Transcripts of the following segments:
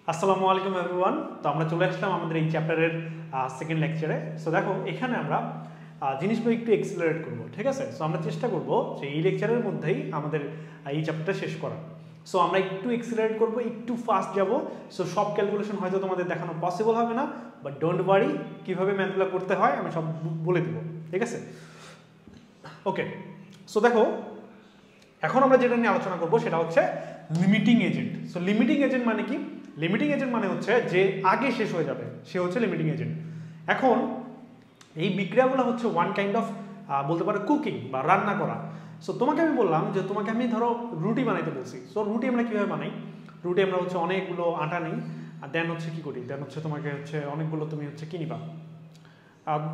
আসসালামু আলাইকুম এভরিওয়ান। তো আমরা চলে আসলাম আমাদের এই চ্যাপ্টারের সেকেন্ড লেকচারে। সো দেখো এখানে আমরা জিনিসগুলো একটু এক্সিলারেট করব, ঠিক আছে? সো আমরা চেষ্টা করব যে এই লেকচারের মধ্যেই আমাদের এই চ্যাপ্টারটা শেষ করা। সো আমরা একটু এক্সিলারেট করব, একটু ফাস্ট যাব। সো সব ক্যালকুলেশন হয়তো তোমাদের দেখানো পসিবল হবে না, বাট ডোন্ট ওয়ারি, কীভাবে ম্যাথগুলো করতে হয় আমি সব বলে দেবো, ঠিক আছে? ওকে, সো দেখো এখন আমরা যেটা নিয়ে আলোচনা করব সেটা হচ্ছে limiting agent. So limiting agent মানে কি? লিমিটিং এজেন্ট মানে হচ্ছে যে আগে শেষ হয়ে যাবে সে হচ্ছে লিমিটিং এজেন্ট। এখন এই বিক্রিয়াগুলো হচ্ছে ওয়ান কাইন্ড অফ বলতে পারো কুকিং বা রান্না করা। সো তোমাকে আমি বললাম যে তোমাকে আমি ধরো রুটি বানাইতে বলছি। সো রুটি আমরা কীভাবে বানাই? রুটি আমরা হচ্ছে অনেকগুলো আটা নিই, আর দেন হচ্ছে কী করি, দেন হচ্ছে তোমাকে হচ্ছে অনেকগুলো তুমি হচ্ছে কিনিবা।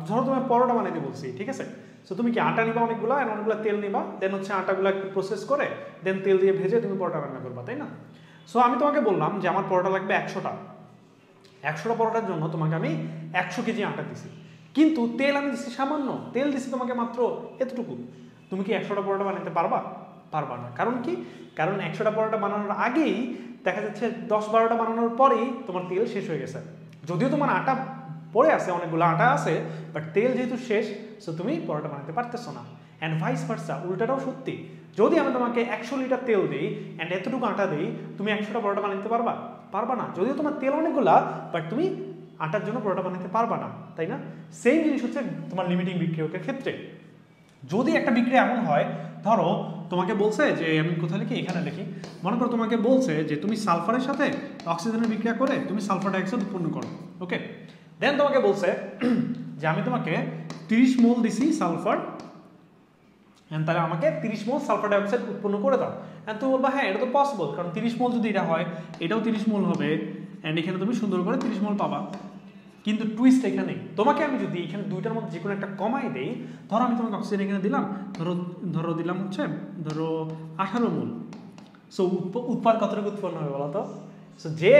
ধরো তোমার পরোটা বানাইতে বলছি, ঠিক আছে? সো তুমি কি আটা নিবা অনেকগুলো, আর অনেকগুলো তেল নিবা, দেন হচ্ছে আটাগুলো একটু প্রসেস করে দেন তেল দিয়ে ভেজে তুমি পরোটা রান্না করবা, তাই না? সো আমি তোমাকে বললাম যে আমার পরোটা লাগবে 100টা পরোটার জন্য তোমাকে আমি 100 কেজি আটা দিছি, কিন্তু তেল আমি দিচ্ছি সামান্য, তেল দিচ্ছি তোমাকে মাত্র এতটুকু। তুমি কি 100টা পরোটা বানাতে পারবা? পারবা না। কারণ কি? কারণ 100টা পরোটা বানানোর আগেই দেখা যাচ্ছে 10-12টা বানানোর পরেই তোমার তেল শেষ হয়ে গেছে। যদিও তোমার আটা পড়ে আছে, অনেকগুলো আটা আছে, বাট তেল যেহেতু শেষ, সো তুমি পরোটা বানাতে পারতেছো না। অ্যান্ড ভাইস ভার্সা, উল্টাটাও সত্যি। যদি আমি তোমাকে 100 লিটার তেল দিই অ্যান্ড এতটুকু আটা দিই, তুমি 100টা পরোটা বানাতে পারবা? পারবা না। যদিও তোমার তেল অনেকগুলা, বাট তুমি আটার জন্য পরোটা বানাতে পারবা না, তাই না? সেম জিনিস হচ্ছে তোমার লিমিটিং বিক্রিয়কের ক্ষেত্রে। যদি একটা বিক্রিয়া এমন হয়, ধরো তোমাকে বলছে যে, আমি কোথায় লিখি, এখানে লিখি, মনে করো তোমাকে বলছে যে তুমি সালফারের সাথে অক্সিজেনের বিক্রিয়া করে তুমি সালফার ডাইঅক্সাইড উৎপন্ন করো, ওকে? দেন তোমাকে বলছে যে আমি তোমাকে 30 মোল দিছি সালফার, তাহলে আমাকে 30 মোল সালফার ডাইঅক্সাইড উৎপন্ন করে দাও। তুমি বলবা হ্যাঁ এটা তো পসিবল, কারণ 30 মোল যদি এটা হয় এটাও 30 মোল হবে, অ্যান্ড এখানে তুমি সুন্দর করে 30 মোল পাবা। কিন্তু টুইস্ট এখানে, তোমাকে আমি যদি এখানে দুইটার মধ্যে যে কোনো একটা কমাই দেই, ধরো আমি তোমাকে অক্সিজেন এখানে দিলাম, ধরো দিলাম হচ্ছে 18 মোল। সো উৎপাদ কতটুকু উৎপন্ন হবে বলো তো? সো যে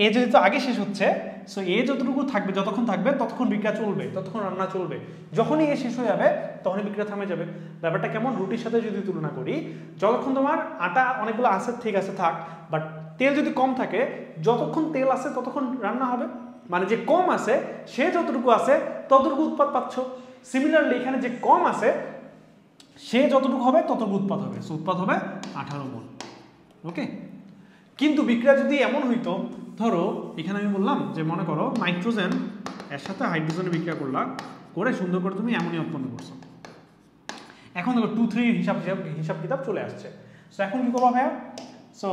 এ যদি তো আগে শেষ হচ্ছে, সো এ যতটুকু থাকবে, যতক্ষণ থাকবে ততক্ষণ বিক্রিয়া চলবে, ততক্ষণ রান্না চলবে। যখনই এ শেষ হয়ে যাবে তখনই বিক্রিয়া থামে যাবে। ব্যাপারটা কেমন? রুটির সাথে যদি তুলনা করি, যতক্ষণ তোমার আটা অনেকগুলো আছে, ঠিক আছে থাক, বাট তেল যদি কম থাকে, যতক্ষণ তেল আছে ততক্ষণ রান্না হবে। মানে যে কম আছে সে যতটুকু আছে ততটুকু উৎপাদ পাচ্ছ। সিমিলারলি এখানে যে কম আছে সে যতটুকু হবে ততটুকু উৎপাদ হবে। সো উৎপাদ হবে 18 মোল, ওকে? কিন্তু বিক্রিয়া যদি এমন হইতো, ধরো এখানে আমি বললাম যে মনে করো নাইট্রোজেন এর সাথে হাইড্রোজেনের বিক্রিয়া করে সুন্দর করে তুমি অ্যামোনিয়া উৎপন্ন করছো। এখন দেখো 2-3 হিসাব কিতাব চলে আসছে। সো এখন কি করবো ভাইয়া? সো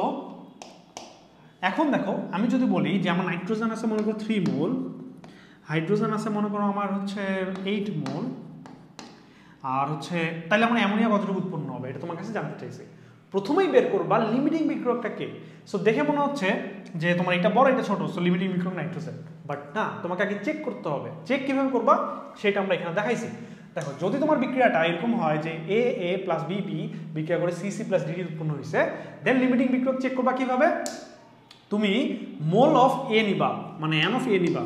এখন দেখো আমি যদি বলি যে আমার নাইট্রোজেন আছে মনে করো 3 মোল, হাইড্রোজেন আছে মনে করো আমার হচ্ছে 8 মোল, আর হচ্ছে তাহলে আমার অ্যামোনিয়া কতটুকু উৎপন্ন হবে এটা তোমার কাছে জানতে চাইছে। প্রথমেই বের করবা লিমিটিং বিক্রিয়কটা কে। সো দেখে মনে হচ্ছে যে তোমার এটা বড় এটা ছোট, সো লিমিটিং বিক্রিয়ক নাইট্রোজেন, বাট না, তোমাকে আগে চেক করতে হবে। চেক কিভাবে করবা সেটা আমরা এখানে দেখাইছি। দেখো যদি তোমার বিক্রিয়াটা এরকম হয় যে এ প্লাস বি বিক্রিয়া করে সি প্লাস ডি উৎপন্ন হয়েছে, দেন লিমিটিং বিক্রিয়ক চেক করবা কিভাবে? তুমি মোল অফ এ নিবা, মানে এন অফ এ নিবা,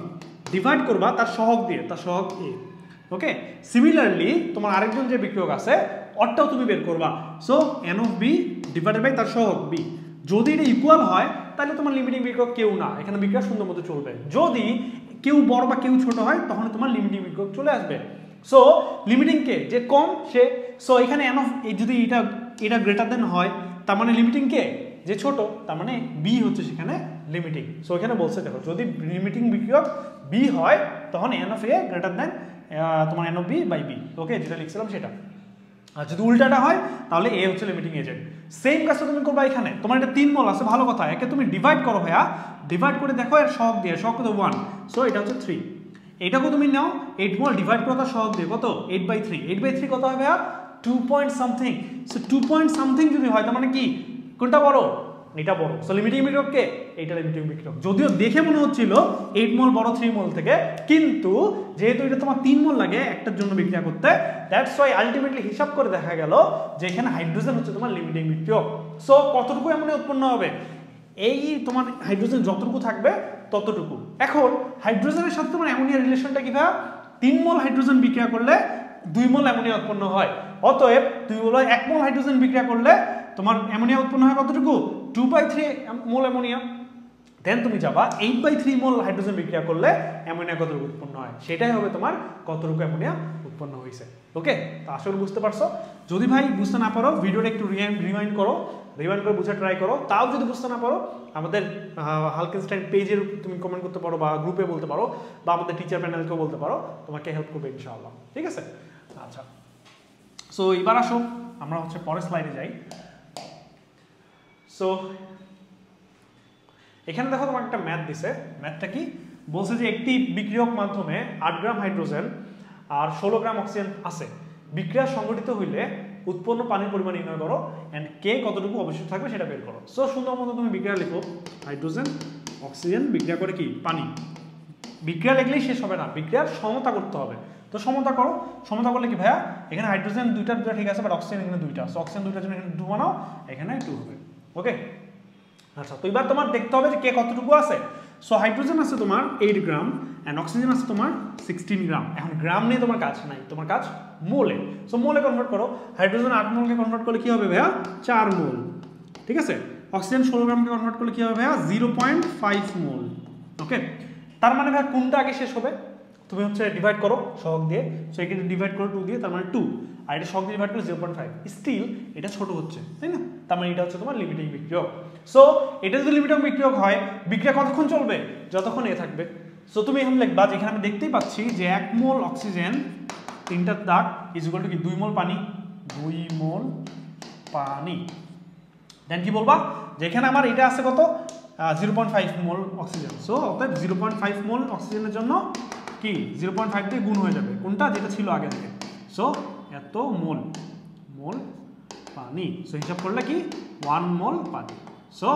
ডিভাইড করবা তার সহগ দিয়ে, তার সহগ এ, ওকে? সিমিলারলি তোমার আরেকজন যে বিক্রিয়ক আছে ওরটাও তুমি বের করবা। So n of b divided by তার সহগ বি। যদি এটা ইকুয়াল হয় তাহলে তোমার লিমিটিং বিক্রিয়ক কেউ না, এখানে বিক্রিয়া সুন্দর মতো চলবে। যদি কেউ বড় বা কেউ ছোট হয় তখন তোমার লিমিটিং বিক্রিয়ক চলে আসবে। সো লিমিটিং কে? যে কম সে। সো এখানে এন অফ যদি এটা গ্রেটার দেন হয় তার মানে লিমিটিং কে? যে ছোট, তার মানে বি হচ্ছে সেখানে লিমিটিং। সো এখানে বলছে দেখো যদি লিমিটিং বিক্রিয়ক বি হয় তখন N of A greater than তোমার N of B by B, okay? যেটা লিখছিলাম সেটা। আর যদি উল্টাটা হয় তাহলে এ হচ্ছে লিমিটিং এজেন্ট। সেম কাজটা তুমি করবা এখানে। তোমার এটা 3 মোল আছে, ভালো কথা, একে তুমি ডিভাইড করো ভাইয়া, ডিভাইড করে দেখো এর সহগ দিয়ে, সহগ কত 1, সো এটা হচ্ছে 3। এটাকেও তুমি নাও 8 মোল ডিভাইড করো তার সহগ দিয়ে, কত 8/3, 8/3 কত হবে ভাইয়া? 2 point something. So 2 point something যদি হয় তার মানে কি কোনটা বড়? এটা বড়। সো লিমিটিং বিক্রিয়ক কে? এইটা লিমিটিং বিক্রিয়ক। যদিও দেখে মনে হচ্ছিল 8 মোল বড় 3 মোল থেকে, কিন্তু যেহেতু এটা তোমার 3 মোল লাগে একটার জন্য বিক্রিয়া করতে, দ্যাটস ওয়াই আলটিমেটলি হিসাব করে দেখা গেল যে এখানে হাইড্রোজেন হচ্ছে তোমার লিমিটিং বিক্রিয়ক। সো কতটুকু অ্যামোনিয়া উৎপন্ন হবে? এই তোমার হাইড্রোজেন যতটুকু থাকবে ততটুকু। এখন হাইড্রোজেনের সাথে তোমার অ্যামোনিয়া রিলেশনটা কি ভাই? 3 মোল হাইড্রোজেন বিক্রিয়া করলে 2 মোল অ্যামোনিয়া উৎপন্ন হয়। অতএব 1 মোল হাইড্রোজেন বিক্রিয়া করলে তোমার অ্যামোনিয়া উৎপন্ন হয় কতটুকু? 2/3 মোল অ্যামোনিয়া। দেন তুমি যাবা 8/3 মোল হাইড্রোজেন বিক্রিয়া করলে অ্যামোনিয়া কতটুকু উৎপন্ন হয়, সেটাই হবে তোমার কতটুকু অ্যামোনিয়া উৎপন্ন হয়েছে। ওকে, তো আসলে বুঝতে পারছো? যদি ভাই বুঝতে না পারো ভিডিওটা একটু রিমাইন্ড করে বুঝে ট্রাই করো। তাও যদি বুঝতে না পারো আমাদের হালকেনস্টাইন পেজের তুমি কমেন্ট করতে পারো বা গ্রুপে বলতে পারো বা আমাদের টিচার প্যানেলকেও বলতে পারো, তোমাকে হেল্প করবে ইনশাআল্লাহ। ঠিক আছে, আচ্ছা। সো এবার আসো আমরা হচ্ছে পরের স্লাইডে যাই। সো এখানে দেখো তোমাকে একটা ম্যাথ দিছে। ম্যাথটা কি বলছে যে একটি বিক্রিয়ক মাধ্যমে 8 গ্রাম হাইড্রোজেন আর 16 গ্রাম অক্সিজেন আছে, বিক্রিয়া সংঘটিত হইলে উৎপন্ন পানির পরিমাণ নির্ণয় করো এন্ড কে কতটুকু অবশিষ্ট থাকবে সেটা বের করো। সো সুন্দর মতো তুমি বিক্রিয়া লিখো, হাইড্রোজেন অক্সিজেন বিক্রিয়া করে কি পানি। বিক্রিয়া লিখলেই শেষ হবে না, বিক্রিয়ার সমতা করতে হবে। তো সমতা করো, সমতা করলে কি ভাইয়া এখানে হাইড্রোজেন দুইটা ঠিক আছে, বাট অক্সিজেন এখানে দুইটা, সো অক্সিজেন দুইটার জন্য এখানে 2 বানাও, এখানে 2 হবে। ওকে, আচ্ছা। তো এবার তোমার দেখতে হবে যে কে কতটুকু আছে। সো হাইড্রোজেন আছে তোমার 8 গ্রাম এন্ড অক্সিজেন আছে তোমার 16 গ্রাম। এখন গ্রাম নিয়ে তোমার কাজ নাই, তোমার কাজ মোলে। সো মোলে কনভার্ট করো, হাইড্রোজেন 8 মোলকে কনভার্ট করলে কি হবে ভাইয়া 4 মোল। ঠিক আছে, অক্সিজেন 16 গ্রামকে কনভার্ট করলে কি হবে ভাইয়া 0.5 মোল। ওকে, তার মানে ভাইয়া কোনটা আগে শেষ হবে, তুমি হচ্ছে ডিভাইড করো সহগ দিয়ে। সো এখানে ডিভাইড করো 2 দিয়ে, তার মানে 2, আর এটা সহগ দিয়ে ডিভাইড করলে 0.5। স্টিল এটা ছোট হচ্ছে, তাই না? তার মানে এটা হচ্ছে তোমার লিমিটিং বিক্রিয়ক। সো এটা যদি লিমিটিং বিক্রিয়ক হয়, বিক্রিয়া কতক্ষণ চলবে, যতক্ষণ এ থাকবে। সো তুমি এখন লিখবা, যেখানে আমি দেখতেই পাচ্ছি যে 1 মোল অক্সিজেন 3টা দাগ ইজ ইকুয়াল টু কি 2 মোল পানি, 2 মোল পানি। দেন কি বলবা, যেখানে আমার এটা আছে কত 0.5 মোল অক্সিজেন। সো অর্থাৎ 0.5 মোল অক্সিজেনের জন্য কি 0.5 দিয়ে গুণ হয়ে যাবে কোনটা, যেটা ছিল আগে থেকে। সো এত মোল পানি। সো হিসাব করলে কি 1 মোল পানি। সো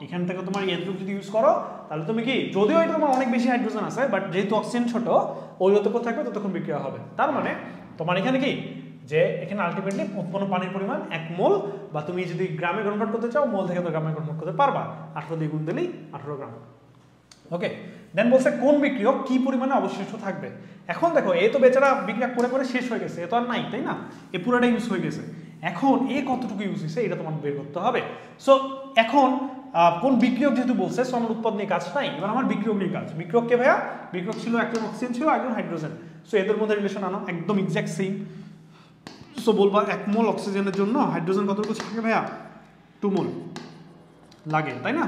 এখান থেকে তোমার এতটুকু যদি ইউজ করো তাহলে তুমি কি, যদিও এটা তোমার অনেক বেশি হাইড্রোজেন আছে, বাট যেহেতু অক্সিজেন ছোট, ওই যতক্ষণ থাকবে ততক্ষণ বিক্রিয়া হবে। তার মানে তোমার এখানে কি যে এখানে আলটিমেটলি উৎপন্ন পানির পরিমাণ 1 মোল, বা তুমি যদি গ্রামে কনভার্ট করতে চাও মোল থেকে তো গ্রামে কনভার্ট করতে পারবা, 18 দিয়ে গুণ দিলেই 18 গ্রাম। ওকে, দেন বলছে কোন বিক্রিয়ক কি পরিমাণে অবশিষ্ট থাকবে। এখন দেখো এ তো বেচারা বিক্রিয়া করে করে শেষ হয়ে গেছে, এ তো আর নাই, তাই না? এ পুরোটা ইউজ হয়ে গেছে। এখন এ কতটুকু ইউজ হয়েছে এটা তোমার বের করতে হবে। সো এখন কোন বিক্রিয়ক যেহেতু বলছে, সো আমার উৎপাদ নিয়ে কাজ নাই, এবার আমার বিক্রিয়ক নিয়ে কাজ। বিক্রিয়ক কে ভাইয়া, বিক্রিয়ক ছিল একজন অক্সিজেন ছিল একজন হাইড্রোজেন। সো এদের মধ্যে রিলেশন আনো একদম এক্সাক্ট সেম। সো বলবা 1 মোল অক্সিজেনের জন্য হাইড্রোজেন কতটুকু থাকে ভাইয়া 2 মোল লাগে, তাই না?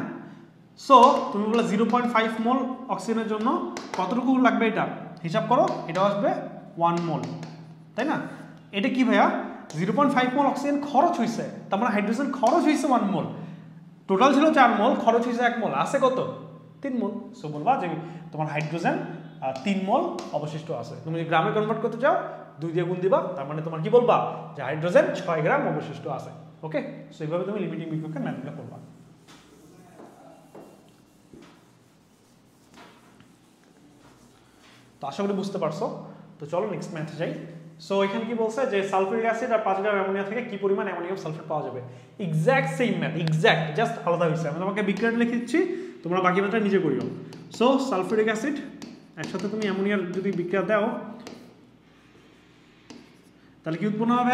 সো তুমি বলে 0.5 মোল অক্সিজেনের জন্য কতটুকু লাগবে এটা হিসাব করো, এটা আসবে 1 মোল, তাই না? এটা কি ভাইয়া 0.5 মোল অক্সিজেন খরচ হয়েছে, তার মানে হাইড্রোজেন খরচ হয়েছে 1 মোল, টোটাল ছিল 4 মোল, খরচ হয়েছে 1 মোল, আছে কত 3 মোল। সো বলবা যে তোমার হাইড্রোজেন 3 মোল অবশিষ্ট আছে। তুমি যদি গ্রামে কনভার্ট করতে চাও 2 দিয়ে গুণ দিবা, তার মানে তোমার কি বলবা যে হাইড্রোজেন 6 গ্রাম অবশিষ্ট আছে। ওকে, সো এইভাবে তুমি লিমিটিং বিক্রিয়কের ম্যাথগুলো করবা। তো আশা করি বুঝতে পারছো। তো চলো নেক্সট ম্যাথে যাই। সো এখানে কি বলছে যে সালফিউরিক অ্যাসিড আর 5 গ্রাম অ্যামোনিয়া থেকে কি পরিমাণ অ্যামোনিয়াম সালফেট পাওয়া যাবে। Exact same math, exact just আলাদা হয়েছে। আমি তোমাকে বিক্রিয়াটা লিখে দিচ্ছি, তোমরা বাকি ম্যাথটা নিজে করিও। সো সালফিউরিক অ্যাসিড একসাথে তুমি অ্যামোনিয়ার যদি বিক্রিয়া দাও তাহলে কি উৎপন্ন হবে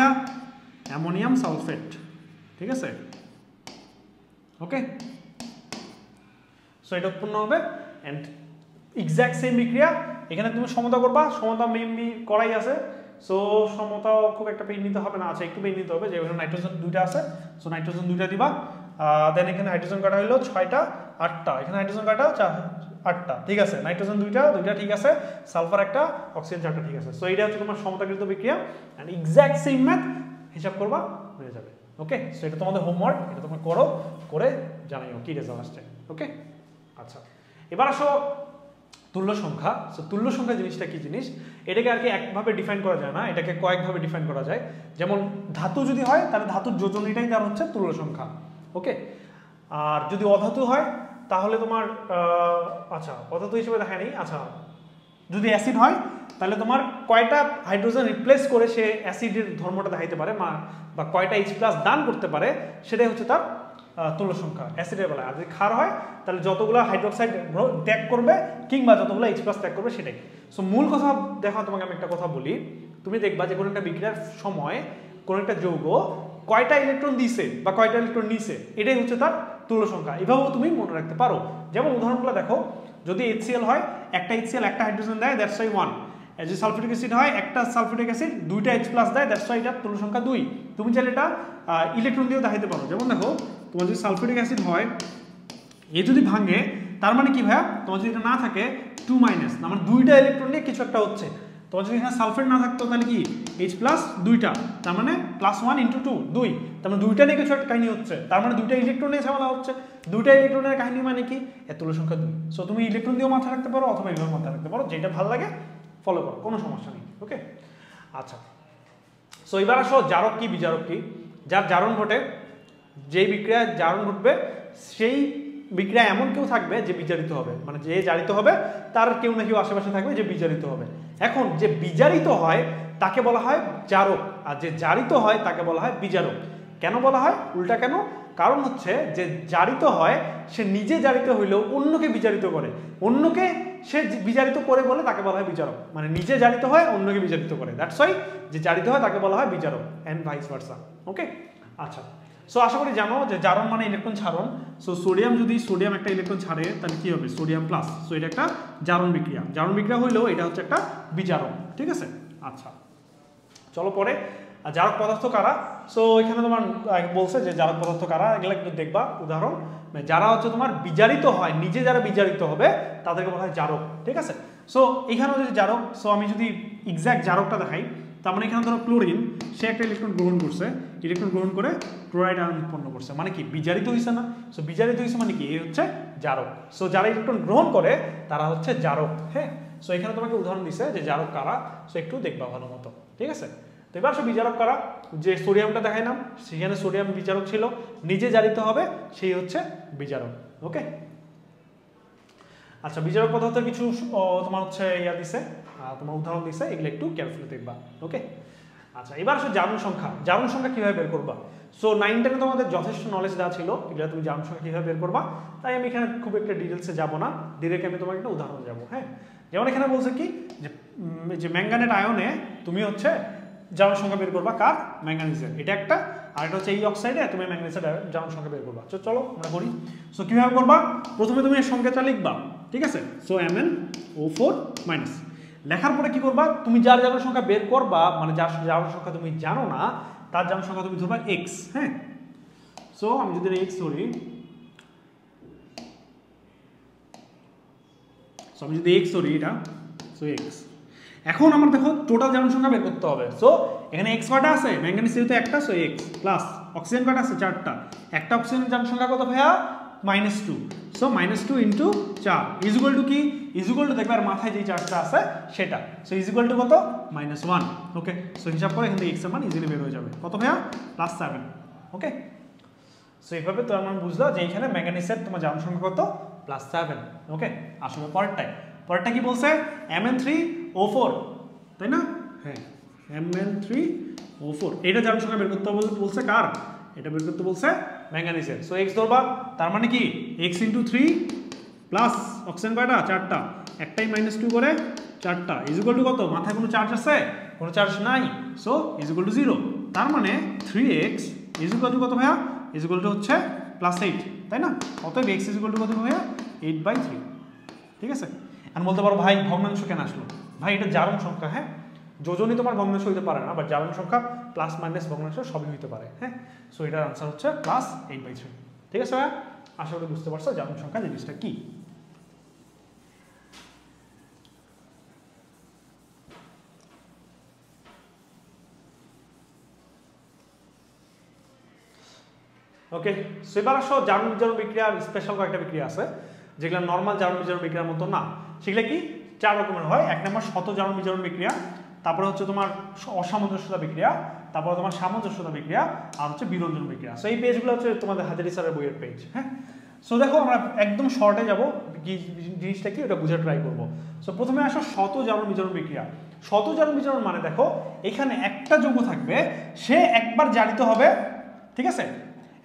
অ্যামোনিয়াম সালফেট। ঠিক আছে, ওকে। সো এটা উৎপন্ন হবে এন্ড এক্স্যাক্ট সেম বিক্রিয়া। এখানে তুমি সমতা করবা, সমতা মেইনলি করাই আছে। সো সমতাও খুব একটা পেন নিতে হবে না, আচ্ছা একটু পেন নিতে হবে, যে এখানে নাইট্রোজেন 2টা আছে। সো নাইট্রোজেন 2টা দিবা, দেন এখানে হাইড্রোজেন কাটা হলো 6টা 8টা, এখানে হাইড্রোজেন কাটা 8টা, ঠিক আছে। নাইট্রোজেন 2টা ঠিক আছে, সালফার 1টা, অক্সিজেন 4টা, ঠিক আছে। সো এইটা হচ্ছে তোমার সমতাকৃত বিক্রিয়া এন্ড এক্স্যাক্ট সেম ম্যাথ হিসাব করবা হয়ে যাবে। ওকে, সো এটা তোমাদের হোমওয়ার্ক, এটা তোমরা করো, করে জানাইও কি রেজাল্ট আসছে। ওকে, আচ্ছা এবার আসো তুল্য সংখ্যা। সো তুল্য সংখ্যা জিনিসটা কি জিনিস, এটাকে আর কি একভাবে ডিফাইন করা যায় না, এটাকে কয়েকভাবে ডিফাইন করা যায়। যেমন ধাতু যদি হয় তাহলে ধাতুর যোজন এটাই তার হচ্ছে তুল্য সংখ্যা। ওকে, আর যদি অধাতু হয় তাহলে তোমার আচ্ছা অধাতু হিসেবে দেখায় নেই, আচ্ছা যদি অ্যাসিড হয় তাহলে তোমার কয়টা হাইড্রোজেন রিপ্লেস করে সে অ্যাসিডের ধর্মটা দেখাইতে পারে, বা কয়টা H+ দান করতে পারে, সেটাই হচ্ছে তার তুল্য সংখ্যা অ্যাসিডের বেলায়। আর যদি ক্ষার হয় তাহলে যতগুলো হাইড্রোক্সাইড ত্যাগ করবে কিংবা যতগুলো H+ ত্যাগ করবে সেটাই। সো মূল কথা দেখো, তোমাকে আমি একটা কথা বলি, তুমি দেখবা যে কোনো একটা বিক্রিয়ার সময় কোনো একটা যৌগ কয়টা ইলেকট্রন দিছে বা কয়টা ইলেকট্রন নিছে, এটাই হচ্ছে তার তুল্য সংখ্যা, এভাবেও তুমি মনে রাখতে পারো। যেমন উদাহরণগুলো দেখো, যদি HCl হয়, একটা HCl একটা হাইড্রোজেন দেয়, দ্যাটস ওয়াই 1। যদি সালফিউরিক অ্যাসিড হয়, একটা সালফিউরিক অ্যাসিড দুইটা H+ দেয়, দ্যাটস ওয়াই এটা তুল্য সংখ্যা 2। তুমি চাইলে এটা ইলেকট্রন দিয়েও দেখাইতে পারো। যেমন দেখো, তোমার যদি সালফিউরিক অ্যাসিড হয়, এ যদি ভাঙে, তার মানে কি ভাইয়া, তোমার যদি এটা না থাকে 2- না মানে দুইটা ইলেকট্রন নিয়ে কিছু একটা হচ্ছে। তোমার যদি এখানে সালফেট না থাকতো তাহলে কি H+ দুইটা, তার মানে +1 × 2 2, তার মানে দুইটা নিয়ে কিছু একটা কাহিনী হচ্ছে, তার মানে দুইটা ইলেকট্রন নিয়ে ঝামেলা হচ্ছে। দুইটা ইলেকট্রনের কাহিনী মানে কি, এর তুল্য সংখ্যা 2। সো তুমি ইলেকট্রন দিয়েও মাথায় রাখতে পারো অথবা এইভাবে মাথায় রাখতে পারো, যেটা ভালো লাগে ফলো করো, কোনো সমস্যা নেই। ওকে, আচ্ছা। সো এবার আসো জারক কি বিজারক কি। যার জারণ ঘটে, যেই বিক্রিয়ায় জারণ ঘটবে সেই বিক্রিয়া এমন কেউ থাকবে যে বিজারিত হবে, মানে যে জারিত হবে তার কেউ না কেউ আশেপাশে থাকবে যে বিজারিত হবে। এখন যে বিজারিত হয় তাকে বলা হয় জারক, আর যে জারিত হয় তাকে বলা হয় বিজারক। কেন বলা হয় উল্টা কেন? কারণ হচ্ছে যে জারিত হয় সে নিজে জারিত হইলেও অন্যকে বিজারিত করে, অন্যকে সে বিজারিত করে বলে তাকে বলা হয় বিজারক। মানে নিজে জারিত হয় অন্যকে বিজারিত করে, দ্যাটস ওয়াই যে জারিত হয় তাকে বলা হয় বিজারক, এন্ড ভাইস ভার্সা। ওকে, আচ্ছা। সো আশা করি জানো যে জারণ মানে ইলেকট্রন ছাড়ন। সো সোডিয়াম, যদি সোডিয়াম একটা ইলেকট্রন ছাড়ে তাহলে কি হবে, সোডিয়াম প্লাস। সো এটা একটা জারণ বিক্রিয়া, জারণ বিক্রিয়া হইলেও এটা হচ্ছে একটা বিজারক। ঠিক আছে, আচ্ছা চলো পরে জারক পদার্থ কারা। সো এখানে তোমার বলছে যে জারক পদার্থ কারা, এগুলো একটু দেখবা উদাহরণ। যারা হচ্ছে তোমার বিজারিত হয়, নিজে যারা বিজারিত হবে তাদেরকে বলা হয় জারক। ঠিক আছে, সো এখানেও যদি জারক, সো আমি যদি এক্সাক্ট জারকটা দেখাই, তার মানে এখানে ধরো ক্লোরিন, সে একটা ইলেকট্রন গ্রহণ করছে, ইলেকট্রন গ্রহণ করে ক্লোরাইড আয়ন উৎপন্ন করছে, মানে কি বিজারিত হয়েছে না। সো বিজারিত হয়েছে মানে কি, এই হচ্ছে জারক। সো যারা ইলেকট্রন গ্রহণ করে তারা হচ্ছে জারক। হ্যাঁ, সো এখানে তোমাকে উদাহরণ দিছে যে জারক কারা, সো একটু দেখবা ভালো মতো। ঠিক আছে, তো এবার সে বিজারক কারা, যে সোডিয়ামটা দেখাইলাম সেখানে সোডিয়াম বিজারক ছিল, নিজে জারিত হবে সেই হচ্ছে বিজারক। ওকে, আচ্ছা বিজারক পদার্থের কিছু তোমার হচ্ছে ইয়া দিছে, তোমার উদাহরণ দিছে, এগুলো একটু কেয়ারফুলি দেখবা। ওকে, আচ্ছা এবার আসলে জারণ সংখ্যা। জারণ সংখ্যা কিভাবে বের করবা? সো 9-10 এ তোমাদের যথেষ্ট নলেজ দেওয়া ছিল, এগুলো তুমি জারণ সংখ্যা কিভাবে বের করবা, তাই আমি এখানে খুব একটা ডিটেলসে যাব না, ডিরেক্ট আমি তোমাকে একটা উদাহরণ যাব। হ্যাঁ, যেমন এখানে বলছে কি যে ম্যাঙ্গানেট আয়নে তুমি হচ্ছে জারণ সংখ্যা বের করবা, কার? ম্যাঙ্গানিজের, এটা একটা। আর এটা হচ্ছে এই অক্সাইডে তুমি ম্যাঙ্গানিজের জারণ সংখ্যা বের করবা। চলো আমরা করি। সো কিভাবে করবা? প্রথমে তুমি এর সংকেতটা লিখবা। ঠিক আছে, সো MnO4-। লেখার পরে কি করবা, তুমি যার জারণ সংখ্যা বের করবা, মানে যার জারণ সংখ্যা তুমি জানো না তার জারণ সংখ্যা তুমি ধরবা x। হ্যাঁ, সো আমি যদি x ধরি, সো আমি যদি x ধরি এটা, সো x। এখন আমার দেখো টোটাল জারণ সংখ্যা বের করতে হবে। সো এখানে x কয়টা আছে, ম্যাঙ্গানিজ যেহেতু একটা, সো x প্লাস অক্সিজেন কয়টা আছে, 4টা। একটা অক্সিজেনের জারণ সংখ্যা কত ভাইয়া? -2। সো -2 × 4 ইজ ইকুয়াল টু কি, ইজ ইকুয়াল টু দেখবে আর মাথায় যে চার্জটা আছে সেটা। সো ইজ ইকুয়াল টু কত? -1। ওকে, সো হিসাব করে এখান থেকে x এর মান ইজিলি বের হয়ে যাবে। কত ভাইয়া? +7। ওকে, সো এইভাবে তো আমরা বুঝলাম যে এখানে ম্যাঙ্গানিজের তোমার জারণ সংখ্যা কত? +7। ওকে, আসলে পরেরটা কি বলছে? Mn3O4, তাই না? হ্যাঁ, Mn3O4, এটা জারণ সংখ্যা বের করতে বলছে কার? এটা বের করতে বলছে ম্যাঙ্গানিজের। সো x ধরবা, তার মানে কি x × 3 প্লাস অক্সিজেন কয়টা? 4টা, একটাই -2 করে 4টা, ইজ ইকুয়াল টু কত? মাথায় কোনো চার্জ আছে? কোনো চার্জ নাই, সো ইজ ইকুয়াল টু 0। তার মানে 3x ইজ ইকুয়াল টু কত ভাইয়া? ইজ ইকুয়াল টু হচ্ছে +8, তাই না? অতএব x ইজ ইকুয়াল টু কত ভাইয়া? 8/3। ঠিক আছে, আমি বলতে পারো ভাই ভগ্নাংশ কেন আসলো? ভাই এটা জারণ সংখ্যা। হ্যাঁ, যোজনই তোমার ভগ্নাংশ হইতে পারে না, বাট জারণ সংখ্যা প্লাস মাইনাস ভগ্নাংশ সবই হইতে পারে। হ্যাঁ, সো এটার আনসার হচ্ছে +8/3। ঠিক আছে ভাইয়া, আশা করি বুঝতে পারছো জারণ সংখ্যা জিনিসটা কি। ওকে, সো এবার আসো জারণ বিজারণ বিক্রিয়ার স্পেশাল কয়েকটা বিক্রিয়া আছে যেগুলো নর্মাল জারণ বিজারণ বিক্রিয়ার মতো না। সেগুলো কি 4 রকমের হয়। এক নম্বর শত জারণ বিজারণ বিক্রিয়া, তারপরে হচ্ছে তোমার অসামঞ্জস্যতা বিক্রিয়া, তারপরে তোমার সামঞ্জস্যতা বিক্রিয়া, আর হচ্ছে বিরঞ্জন বিক্রিয়া। সো এই পেজগুলো হচ্ছে তোমাদের হাজারি স্যারের বইয়ের পেজ। হ্যাঁ, সো দেখো আমরা একদম শর্টে যাব, কি জিনিসটা কি ওটা বুঝে ট্রাই করবো। সো প্রথমে আসো শত জারণ বিজারণ বিক্রিয়া। শত জারণ বিজারণ মানে দেখো এখানে একটা যৌগ থাকবে, সে একবার জারিত হবে, ঠিক আছে,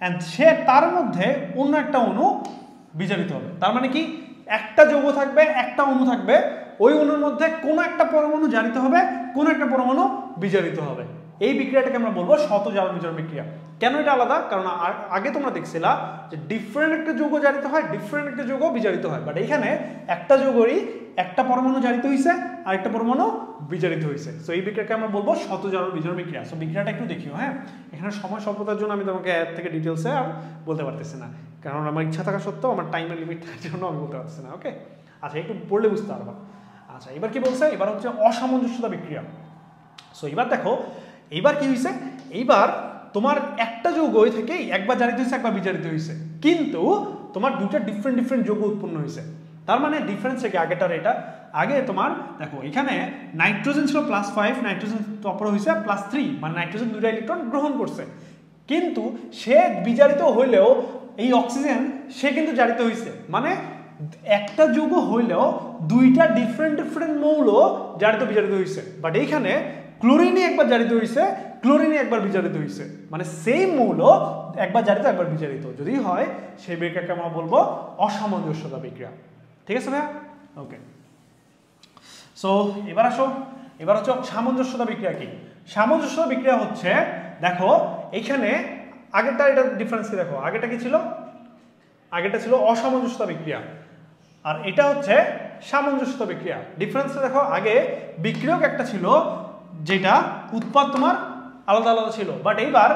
এন্ড সে তার মধ্যে অন্য একটা অণু বিজারিত হবে। তার মানে কি একটা যৌগ থাকবে, একটা অণু থাকবে, ওই অণুর মধ্যে কোনো একটা পরমাণু জারিত হবে, কোনো একটা পরমাণু বিজারিত হবে। এই বিক্রিয়াটাকে আমরা বলবো শত জারণ বিজারণ বিক্রিয়া। কেন এটা আলাদা? কারণ আগে তোমরা দেখছিলা যে ডিফারেন্ট একটা যৌগ জারিত হয়, ডিফারেন্ট একটা যৌগ বিজারিত হয়, বাট এইখানে একটা যৌগেরই একটা পরমাণু জারিত হয়েছে আর একটা পরমাণু বিজারিত হয়েছে। সো এই বিক্রিয়াকে আমরা বলবো শত জারণ বিজারণ বিক্রিয়া। সো বিক্রিয়াটা একটু দেখিও। হ্যাঁ, এখানে সময় স্বল্পতার জন্য আমি তোমাকে এর থেকে ডিটেলসে আর বলতে পারতেছি না, কারণ আমার ইচ্ছা থাকা সত্ত্বেও আমার টাইমের লিমিট থাকার জন্য আমি বলতে পারতেছি না। ওকে, আচ্ছা একটু পড়লে বুঝতে পারবা। আচ্ছা এবার কি বলছে? এবার হচ্ছে অসামঞ্জস্যতা বিক্রিয়া। সো এবার দেখো এইবার কি হয়েছে, এইবার তোমার একটা যৌগ থেকেই একবার জারিত হয়েছে একবার বিজারিত হয়েছে, কিন্তু তোমার দুটো ডিফারেন্ট ডিফারেন্ট যৌগ উৎপন্ন হয়েছে। তার মানে ডিফারেন্স কি আগেটার এটা, আগে তোমার দেখো এখানে নাইট্রোজেন ছিল +5, নাইট্রোজেন তারপরে হয়েছে +3, মানে নাইট্রোজেন 2টা ইলেকট্রন গ্রহণ করছে, কিন্তু সে বিজারিত হইলেও এই অক্সিজেন সে কিন্তু জারিত হয়েছে, মানে একটা যৌগ হইলেও দুইটা ডিফারেন্ট ডিফারেন্ট মৌল জারিত বিজারিত হয়েছে। বাট এইখানে ক্লোরিনে একবার জারিত হয়েছে, ক্লোরিনে একবার বিজারিত হয়েছে, মানে সেম মৌল একবার জারিত একবার বিজারিত যদি হয় সেই বিক্রিয়াকে আমরা বলবো অসামঞ্জস্যতা বিক্রিয়া। ঠিক আছে ভাইয়া? ওকে, সো এবার আসো, এবার হচ্ছে সামঞ্জস্যতা বিক্রিয়া কি? সামঞ্জস্যতা বিক্রিয়া হচ্ছে দেখো এইখানে আগেরটা এটা ডিফারেন্স কি দেখো, আগেরটা কি ছিল? আগেরটা ছিল অসামঞ্জস্যতা বিক্রিয়া আর এটা হচ্ছে সামঞ্জস্যতা বিক্রিয়া। ডিফারেন্সটা দেখো, আগে বিক্রিয়ক একটা ছিল যেটা উৎপাদ তোমার আলাদা আলাদা ছিল, বাট এইবার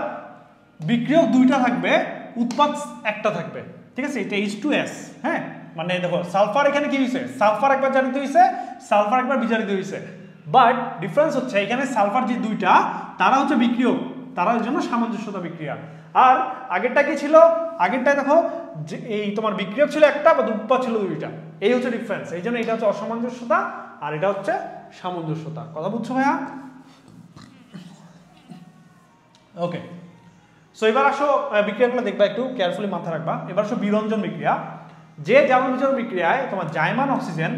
বিক্রিয়ক দুইটা থাকবে, উৎপাদ একটা থাকবে। ঠিক আছে, এটা H2S। হ্যাঁ, মানে দেখো সালফার এখানে কি হয়েছে, সালফার একবার জারিত হয়েছে, সালফার একবার বিজারিত হয়েছে, বাট ডিফারেন্স হচ্ছে এখানে সালফার যে দুইটা তারা হচ্ছে বিক্রিয়ক, তারা এর জন্য সামঞ্জস্যতা বিক্রিয়া। আর আগেরটা কি ছিল, আগেরটায় দেখো যে এই তোমার বিক্রিয়ক ছিল একটা বা উৎপাদ ছিল দুইটা, এই হচ্ছে ডিফারেন্স। এই জন্য এটা হচ্ছে অসামঞ্জস্যতা আর এটা হচ্ছে সামঞ্জস্যতা। কথা বুঝছো ভাইয়া? ওকে, সো এবার আসো বিক্রিয়াগুলো দেখবা, একটু কেয়ারফুলি মাথা রাখবা। এবার আসো বিরঞ্জন বিক্রিয়া। যে জারণ বিজারণ বিক্রিয়ায় তোমার জায়মান অক্সিজেন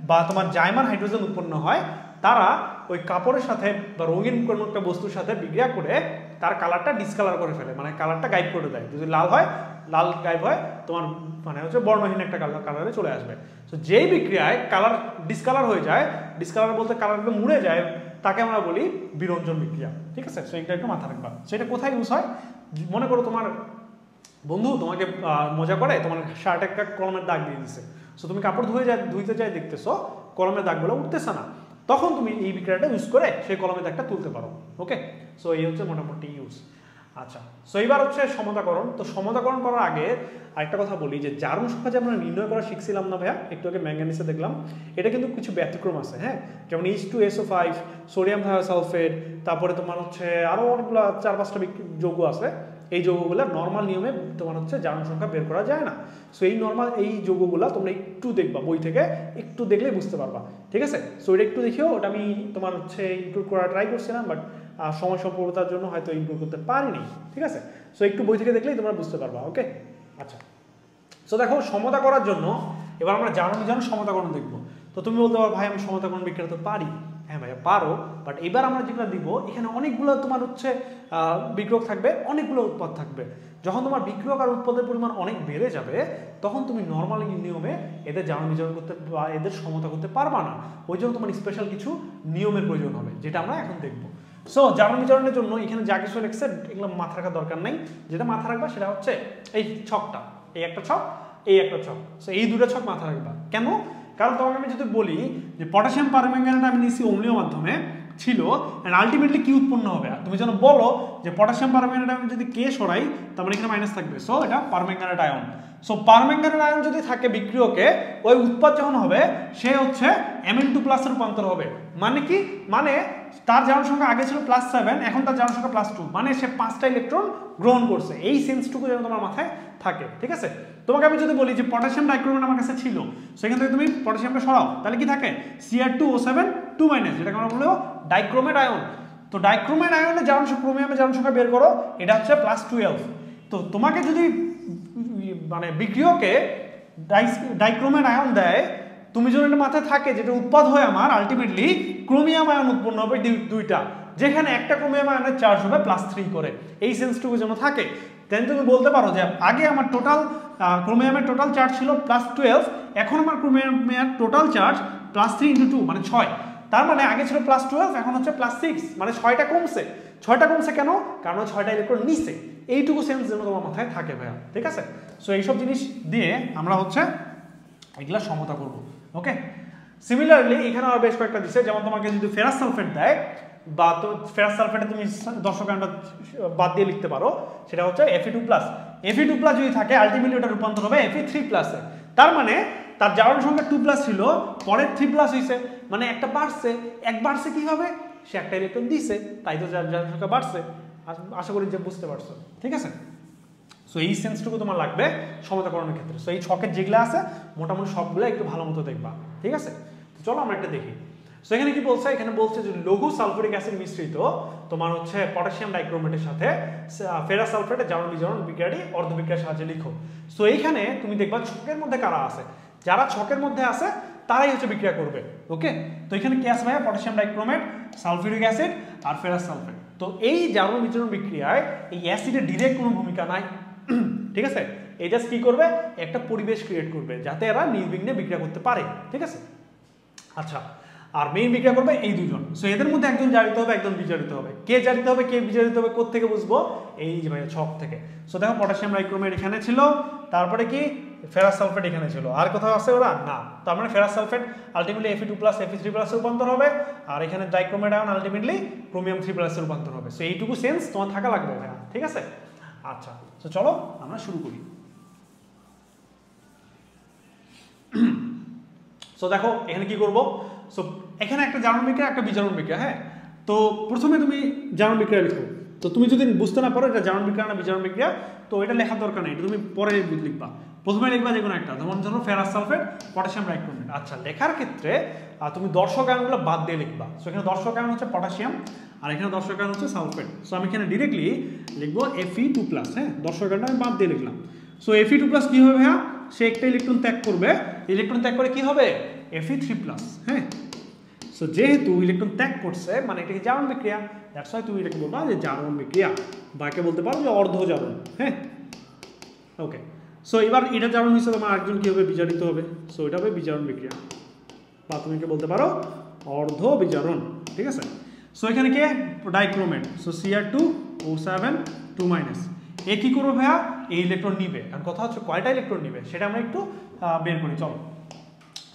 বা তোমার জায়মান হাইড্রোজেন উৎপন্ন হয়, তারা ওই কাপড়ের সাথে বা রঙিন কোনো একটা বস্তুর সাথে বিক্রিয়া করে তার কালারটা ডিসকালার করে ফেলে, মানে কালারটা গায়েব করে দেয়। যদি লাল হয় লাল গায়েব হয়, তোমার মানে হচ্ছে বর্ণহীন একটা কালারে চলে আসবে। তো যেই বিক্রিয়ায় কালার ডিসকালার হয়ে যায়, ডিসকালার বলতে কালারটা মুড়ে যায়, তাকে আমরা বলি বিরঞ্জন বিক্রিয়া। ঠিক আছে, সো এটা একটু মাথা রাখবা। সেটা কোথায় ইউজ হয়? মনে করো তোমার বন্ধু তোমাকে মজা করে তোমার শার্টে একটা কলমের দাগ দিয়ে দিচ্ছে, সো তুমি কাপড় ধুইতে যাই দেখতেছো কলমের দাগগুলো উঠতেছে না, তখন তুমি এই বিক্রিয়াটা ইউজ করে সেই কলমের দাগটা তুলতে পারো। ওকে, সো এই হচ্ছে মোটামুটি ইউজ। আচ্ছা, সো এবার হচ্ছে সমতাকরণ। তো সমতাকরণ করার আগে আরেকটা কথা বলি যে জারণ সংখ্যা যে আমরা নির্ণয় করা শিখছিলাম না ভাইয়া, একটু আগে ম্যাঙ্গানিসে দেখলাম, এটা কিন্তু কিছু ব্যতিক্রম আছে। হ্যাঁ, যেমন H2SO5, সোডিয়াম থায়োসালফেট, তারপরে তোমার হচ্ছে আরও অনেকগুলো 4-5টা যৌগ আছে। এই যৌগগুলো নর্মাল নিয়মে তোমার হচ্ছে জারণ সংখ্যা বের করা যায় না। সো এই নর্মাল এই যৌগগুলো তোমরা একটু দেখবা, বই থেকে একটু দেখলেই বুঝতে পারবা। ঠিক আছে, সো এটা একটু দেখিও। ওটা আমি তোমার হচ্ছে ইনক্লুড করার ট্রাই করছিলাম, বাট সময় স্বল্পতার জন্য হয়তো ইনক্লুড করতে পারিনি। ঠিক আছে, সো একটু বই থেকে দেখলেই তোমরা বুঝতে পারবা। ওকে, আচ্ছা, সো দেখো সমতা করার জন্য এবার আমরা জারণ বিজারণ সমতাকরণ দেখবো। তো তুমি বলতে পারো ভাই আমি সমতাকরণ বিক্রিয়া তো পারি। হ্যাঁ ভাইয়া পারো, বাট এবার আমরা যেগুলো দিব এখানে অনেকগুলো তোমার হচ্ছে বিক্রিয়ক থাকবে, অনেকগুলো উৎপাদ থাকবে। যখন তোমার বিক্রিয়ক আর উৎপাদের পরিমাণ অনেক বেড়ে যাবে, তখন তুমি নর্মাল নিয়মে এদের জারণ বিজারণ করতে বা এদের সমতা করতে পারবা না। ওই জন্য তোমার স্পেশাল কিছু নিয়মের প্রয়োজন হবে, যেটা আমরা এখন দেখবো। সো জারণ বিজারণের জন্য এখানে যা কিছু লেখছে এগুলো মাথা রাখার দরকার নেই। যেটা মাথা রাখবা সেটা হচ্ছে এই ছকটা, এই একটা ছক, এই একটা ছক। সো এই দুটো ছক মাথা রাখবা। কেন? কারণ তোমাকে আমি যদি বলি যে পটাশিয়াম পারম্যাঙ্গানেট আমি নিচ্ছি অম্লীয় মাধ্যমে ছিল, এন্ড আলটিমেটলি কি উৎপন্ন হবে, তুমি যেন বলো যে পটাশিয়াম পারম্যাঙ্গানেট আমি যদি কে সরাই তার মানে এখানে মাইনাস থাকবে। সো এটা permanganate ion. So permanganate ion যদি থাকে বিক্রিয়কে, ওই উৎপাদ যখন হবে সে হচ্ছে Mn2+ এর রূপান্তর হবে। মানে কি? মানে তার জারণ সংখ্যা আগে ছিল +7, এখন তার জারণ সংখ্যা +2, মানে সে 5টা ইলেকট্রন গ্রহণ করছে। এই সেন্সটুকু যেন তোমার মাথায় থাকে। ঠিক আছে, তোমাকে আমি যদি বলি যে পটাশিয়াম ডাইক্রোমেট আমার কাছে ছিল, সেখান থেকে তুমি পটাশিয়ামটা সরাও, তাহলে কি থাকে Cr2O7 2-, যেটাকে আমরা বলবো ডাইক্রোমেট আয়ন। তো ডাইক্রোমেট আয়নে জারণ সংখ্যা, ক্রোমিয়ামের জারণ সংখ্যা বের করো, এটা হচ্ছে +12। তো তোমাকে যদি মানে বিক্রিয়কে ডাইক্রোমেট আয়ন দেয়, তুমি যদি এটা মাথায় থাকে যেটা উৎপাদ হয় আমার আলটিমেটলি ক্রোমিয়াম আয়ন উৎপন্ন হবে দুইটা, যেখানে একটা ক্রোমিয়াম আয়নের চার্জ হবে +3 করে। এই সেন্সটুকু যেন থাকে, দেন তুমি বলতে পারো যে আগে আমার টোটাল ক্রোমিয়ামের টোটাল চার্জ ছিল +12, এখন আমার ক্রোমিয়ামের টোটাল চার্জ +3 × 2 মানে 6। তার মানে আগে ছিল +12, এখন হচ্ছে +6, মানে 6টা কমছে। 6টা কমছে কেন? কারণ 6টা ইলেকট্রন নিচে, এইটুকু সেন্স যেন তোমার মাথায় থাকে ভাইয়া, ঠিক আছে? সো এইসব জিনিস দিয়ে আমরা হচ্ছে এগুলা সমতা করব, ওকে? সিমিলারলি এখানে আর বেশ কয়েকটা দিছে, যেমন তোমাকে যদি ফেরাস সালফেট দেয়, বা তো ফেরাস সালফেটে তুমি দর্শক বাদ দিয়ে লিখতে পারো, সেটা হচ্ছে Fe2+। Fe2+ যদি থাকে আলটিমেটলি ওটা রূপান্তর হবে Fe3+ এ। তার মানে তার জারণ সংখ্যা 2+ ছিল, পরে 3+ হয়েছে, মানে একটা বাড়ছে, এক বাড়ছে কি হবে, সে একটা ইলেকট্রন দিছে, তাই তো জারণ সংখ্যা বাড়ছে। আশা করি যে বুঝতে পারছো, ঠিক আছে? সো এই সেন্সটুকু তোমার লাগবে সমতাকরণের ক্ষেত্রে। সো এই ছকের যেগুলো আছে মোটামুটি সবগুলো একটু ভালো মতো দেখবা, ঠিক আছে? তো চলো আমরা একটা দেখি। সো এখানে কি বলছে? এখানে বলছে যে লঘু সালফুরিক অ্যাসিড মিশ্রিত তোমার হচ্ছে পটাশিয়াম ডাইক্রোমেটের সাথে ফেরাস সালফেটের জারণ বিজারণ বিক্রিয়াটি অর্ধবিক্রিয়ার সাহায্যে লিখো। সো এইখানে তুমি দেখবা ছকের মধ্যে কারা আছে, যারা ছকের মধ্যে আছে তারাই হচ্ছে বিক্রিয়া করবে, ওকে? তো এখানে কি আছে ভাইয়া? পটাশিয়াম ডাইক্রোমেট, সালফিউরিক অ্যাসিড আর ফেরাস সালফেট। তো এই জারণ বিজারণ বিক্রিয়ায় এই অ্যাসিডের ডিরেক্ট কোনো ভূমিকা নাই, ঠিক আছে? এই জাস্ট কি করবে? একটা পরিবেশ ক্রিয়েট করবে যাতে এরা নির্বিঘ্নে বিক্রিয়া করতে পারে, ঠিক আছে? আচ্ছা, আর মেইন বিক্রিয়া করবে এই দুজন। সো এদের মধ্যে একজন জারিত হবে, একজন বিজারিত হবে। কে জারিত হবে, কে বিজারিত হবে কোত্থেকে বুঝবো? এই যে ভাই ছক থেকে। সো দেখো পটাশিয়াম ডাইক্রোমেট এখানে ছিল, তারপরে কি ফেরাস সালফেট এখানে ছিল, আর কোথাও আছে ওরা? না। তার মানে ferrous sulphate ultimately Fe2+, Fe3+ এ রূপান্তর হবে, আর এখানে ডাইক্রোমেট আয়ন আলটিমেটলি ক্রোমিয়াম 3+ এ রূপান্তর হবে। সো এইটুকু সেন্স তোমার থাকা লাগবে ভাই, ঠিক আছে? আচ্ছা, তো চলো আমরা শুরু করি। সো দেখো এখানে কি করব? সো এখানে একটা জারণ বিক্রিয়া, একটা বিজারণ বিক্রিয়া, হ্যাঁ? তো প্রথমে তুমি জারণ বিক্রিয়া লিখো। তো তুমি যদি বুঝতে না পারো এটা জারণ বিক্রিয়া না বিজারণ বিক্রিয়া, তো এটা লেখার দরকার নেই, এটা তুমি পরে লিখবা। প্রথমে লিখবা যে কোনো একটা, যেমন ধরো ফেরাস সালফেট, পটাশিয়াম ডাইক্রোমেট। আচ্ছা, লেখার ক্ষেত্রে তুমি দর্শক আয়নগুলো বাদ দিয়ে লিখবা। সো এখানে দর্শক আয়ন হচ্ছে পটাশিয়াম, আর এখানে দর্শক আয়ন হচ্ছে সালফেট। সো আমি এখানে ডিরেক্টলি লিখবো Fe2+, হ্যাঁ? দর্শক আয়নটা আমি বাদ দিয়ে লিখলাম। সো Fe2+ কি হবে ভাইয়া? সে একটা ইলেকট্রন ত্যাগ করবে, ইলেকট্রন ত্যাগ করে কি হবে? Fe3+, হ্যাঁ? সো যেহেতু ইলেকট্রন ত্যাগ করছে মানে এটা কি জারণ বিক্রিয়া, দ্যাটস ওয়াই তুমি এটাকে বলবা যে জারণ বিক্রিয়া, বা একে বলতে পারো যে অর্ধ জারণ, হ্যাঁ? ওকে, সো এবার এটা জারণ হিসেবে তোমার আরেকজন কি হবে? বিজারিত হবে। সো এটা হবে বিজারণ বিক্রিয়া, বা তুমি কি বলতে পারো অর্ধ বিজারণ, ঠিক আছে? সো এখানে কে? ডাইক্রোমেট। সো Cr2O7 2- এ কি করবে ভাইয়া? এই ইলেকট্রন নিবে। আর কথা হচ্ছে কয়টা ইলেকট্রন নিবে সেটা আমরা একটু বের করি, চলো।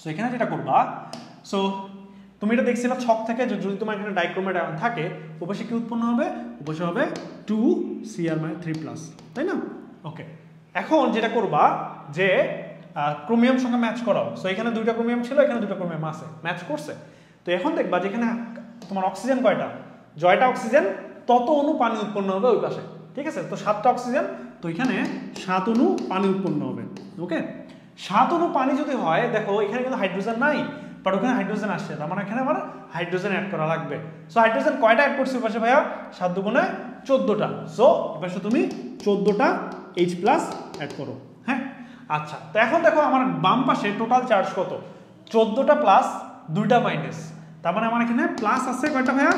সো এখানে যেটা করবা, সো তুমি এটা দেখছিলা ছক থেকে যে যদি তোমার এখানে ডাইক্রোমেট আয়ন থাকে, উপসে কি উৎপন্ন হবে? উপসে হবে 2Cr-3+, তাই না? ওকে, এখন যেটা করবা যে ক্রোমিয়াম সঙ্গে ম্যাচ করাও। সো এখানে দুইটা ক্রোমিয়াম ছিল, এখানে দুটো ক্রোমিয়াম আছে, ম্যাচ করছে। তো এখন দেখবা যেখানে তোমার অক্সিজেন কয়টা? জয়টা অক্সিজেন, তত অণু পানি উৎপন্ন হবে ওই পাশে, ঠিক আছে? তো 7টা অক্সিজেন, তো এখানে 7 অণু পানি উৎপন্ন হবে, ওকে? 7 অণু পানি যদি হয়, দেখো এখানে কিন্তু হাইড্রোজেন নাই, বাট ওখানে হাইড্রোজেন আসছে, তার মানে এখানে আমার হাইড্রোজেন অ্যাড করা লাগবে। সো হাইড্রোজেন কয়টা অ্যাড করছে পাশে ভাইয়া? 7 দুগুণে 14টা। সো এপাশে তুমি 14টা H+ অ্যাড করো, হ্যাঁ? আচ্ছা, তো এখন দেখো আমার বাম পাশে টোটাল চার্জ কত? 14টা প্লাস 2টা মাইনাস, তার মানে আমার এখানে প্লাস আছে কয়টা ভাইয়া?